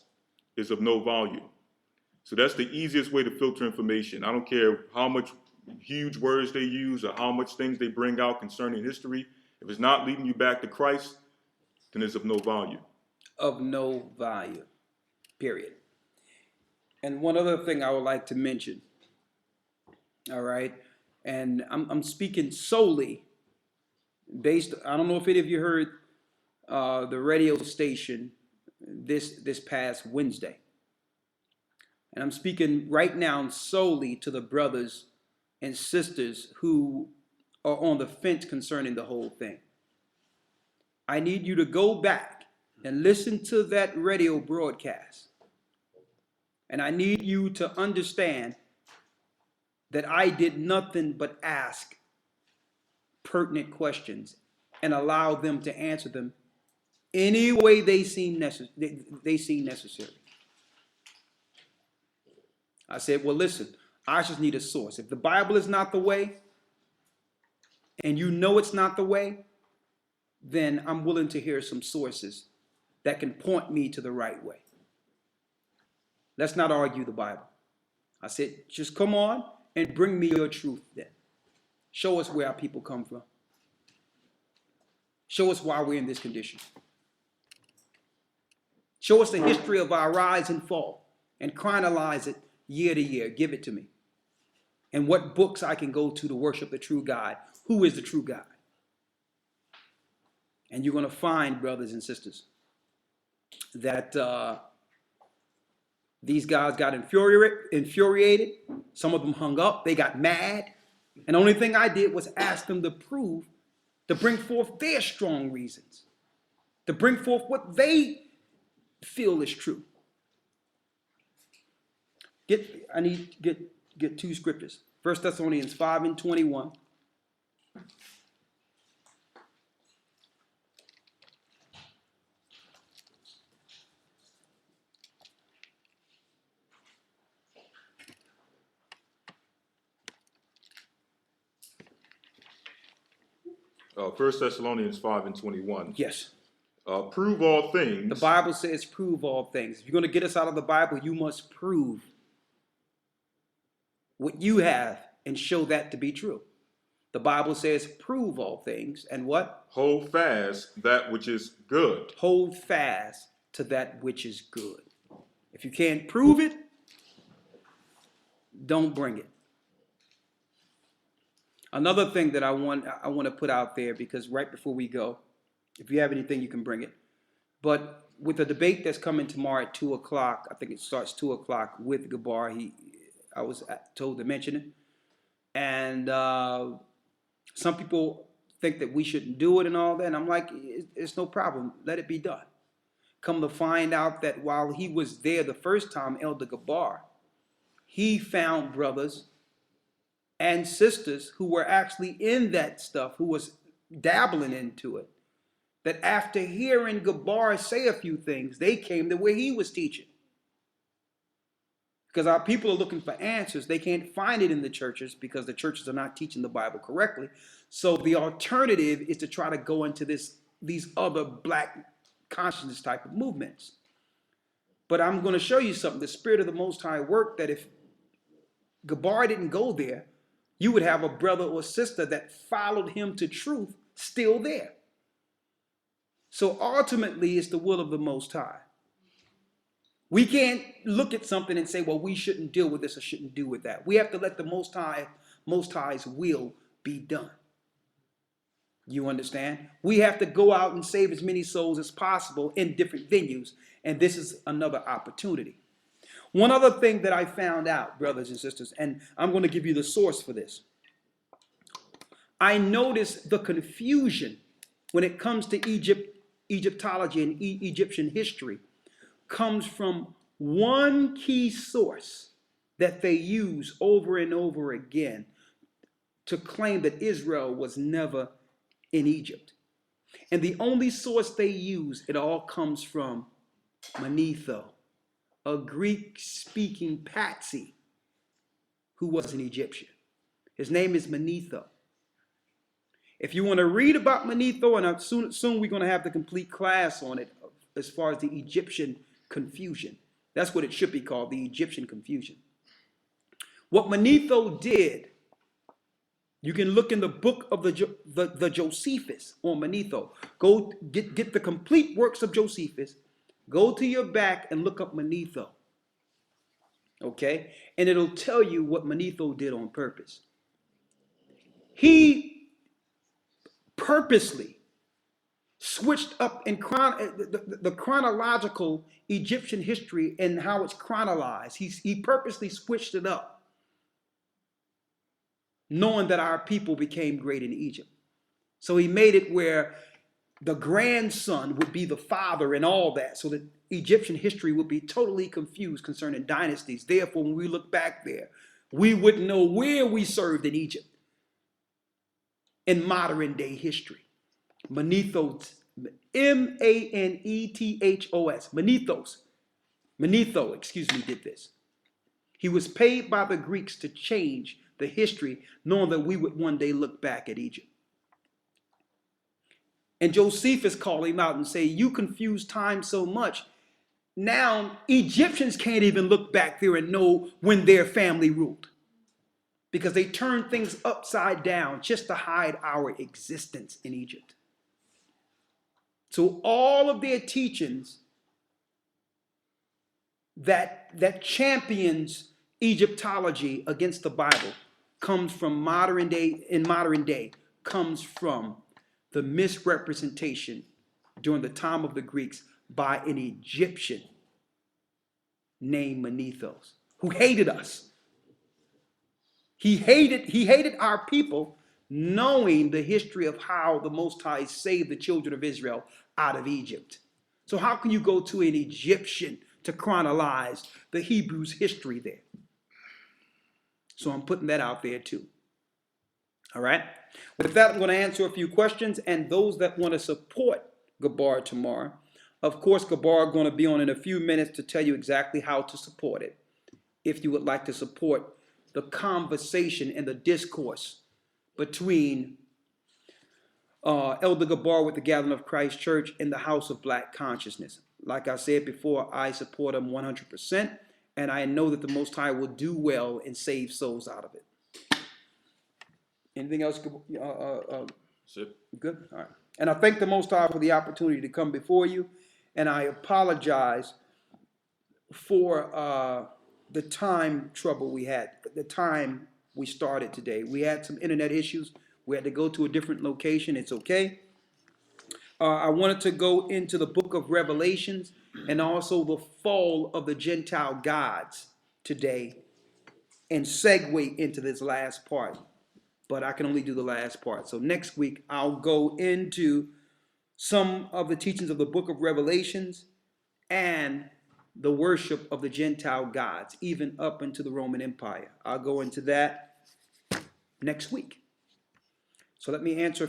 It's of no value. So that's the easiest way to filter information. I don't care how much huge words they use or how much things they bring out concerning history. If it's not leading you back to Christ, then it's of no value. Of no value, period. And one other thing I would like to mention, all right, and I'm speaking solely based, I don't know if any of you heard the radio station this past Wednesday. And I'm speaking right now solely to the brothers and sisters who are on the fence concerning the whole thing. I need you to go back and listen to that radio broadcast. And I need you to understand that I did nothing but ask pertinent questions and allow them to answer them any way they seem necessary. I said, well, listen, I just need a source. If the Bible is not the way, and you know it's not the way, then I'm willing to hear some sources that can point me to the right way. Let's not argue the Bible. I said, just come on and bring me your truth then. Show us where our people come from. Show us why we're in this condition. Show us the history of our rise and fall and chronologize it year to year. Give it to me. And what books I can go to worship the true God. Who is the true God? And you're going to find, brothers and sisters, that these guys got infuriated. Some of them hung up. They got mad. And the only thing I did was ask them to bring forth their strong reasons, to bring forth what they feel is true. I need to get two scriptures. 1 Thessalonians 5 and 21. First Thessalonians 5 and 21. Yes. Prove all things. The Bible says prove all things. If you're going to get us out of the Bible, you must prove what you have and show that to be true. The Bible says, prove all things, and what? Hold fast that which is good. Hold fast to that which is good. If you can't prove it, don't bring it. Another thing that I want to put out there, because right before we go, if you have anything, you can bring it. But with the debate that's coming tomorrow at 2 o'clock, I think it starts 2 o'clock with Gabar. I was told to mention it. And some people think that we shouldn't do it and all that. And I'm like, it's no problem. Let it be done. Come to find out that while he was there the first time, Elder Gabar, he found brothers and sisters who were actually in that stuff, who was dabbling into it, that after hearing Gabar say a few things, they came to where he was teaching. Because our people are looking for answers. They can't find it in the churches because the churches are not teaching the Bible correctly. So the alternative is to try to go into these other black consciousness type of movements. But I'm going to show you something. The Spirit of the Most High worked that if Gabar didn't go there, you would have a brother or sister that followed him to truth still there. So ultimately, it's the will of the Most High. We can't look at something and say, well, we shouldn't deal with this or shouldn't do with that. We have to let the Most High's will be done. You understand? We have to go out and save as many souls as possible in different venues, and this is another opportunity. One other thing that I found out, brothers and sisters, and I'm going to give you the source for this. I noticed the confusion when it comes to Egyptology and Egyptian history comes from one key source that they use over and over again to claim that Israel was never in Egypt. And the only source they use, it all comes from Manetho, a Greek-speaking patsy who was an Egyptian. His name is Manetho. If you want to read about Manetho, and soon we're going to have the complete class on it as far as the Egyptian confusion. That's what it should be called, the Egyptian confusion. What Manetho did, you can look in the book of the Josephus on Manetho. Go get the complete works of Josephus. Go to your back and look up Manetho. Okay? And it'll tell you what Manetho did on purpose. He purposely switched up in the chronological Egyptian history and how it's chronologized. He purposely switched it up, knowing that our people became great in Egypt. So he made it where the grandson would be the father and all that, so that Egyptian history would be totally confused concerning dynasties. Therefore, when we look back there, we wouldn't know where we served in Egypt in modern day history. Manethos, Manethos, Manetho, did this. He was paid by the Greeks to change the history, knowing that we would one day look back at Egypt. And Josephus called him out and say, you confuse time so much. Now, Egyptians can't even look back there and know when their family ruled, because they turned things upside down just to hide our existence in Egypt. So all of their teachings that champions Egyptology against the Bible comes from modern day, comes from the misrepresentation during the time of the Greeks by an Egyptian named Manethos, who hated us. He hated our people, knowing the history of how the Most High saved the children of Israel out of Egypt. So how can you go to an Egyptian to chronologize the Hebrews' history there? So I'm putting that out there too. All right. With that, I'm going to answer a few questions, and those that want to support Gabar tomorrow, of course, Gabar is going to be on in a few minutes to tell you exactly how to support it. If you would like to support the conversation and the discourse between Elder Gabar with the Gathering of Christ Church and the House of Black Consciousness. Like I said before, I support him 100%, and I know that the Most High will do well and save souls out of it. Anything else? That's it. Good. All right. And I thank the Most High for the opportunity to come before you, and I apologize for the time trouble we had, the time we started today. We had some internet issues. We had to go to a different location. It's okay. I wanted to go into the book of Revelations and also the fall of the Gentile gods today and segue into this last part. But I can only do the last part. So next week, I'll go into some of the teachings of the book of Revelations and the worship of the Gentile gods, even up into the Roman Empire. I'll go into that next week. So let me answer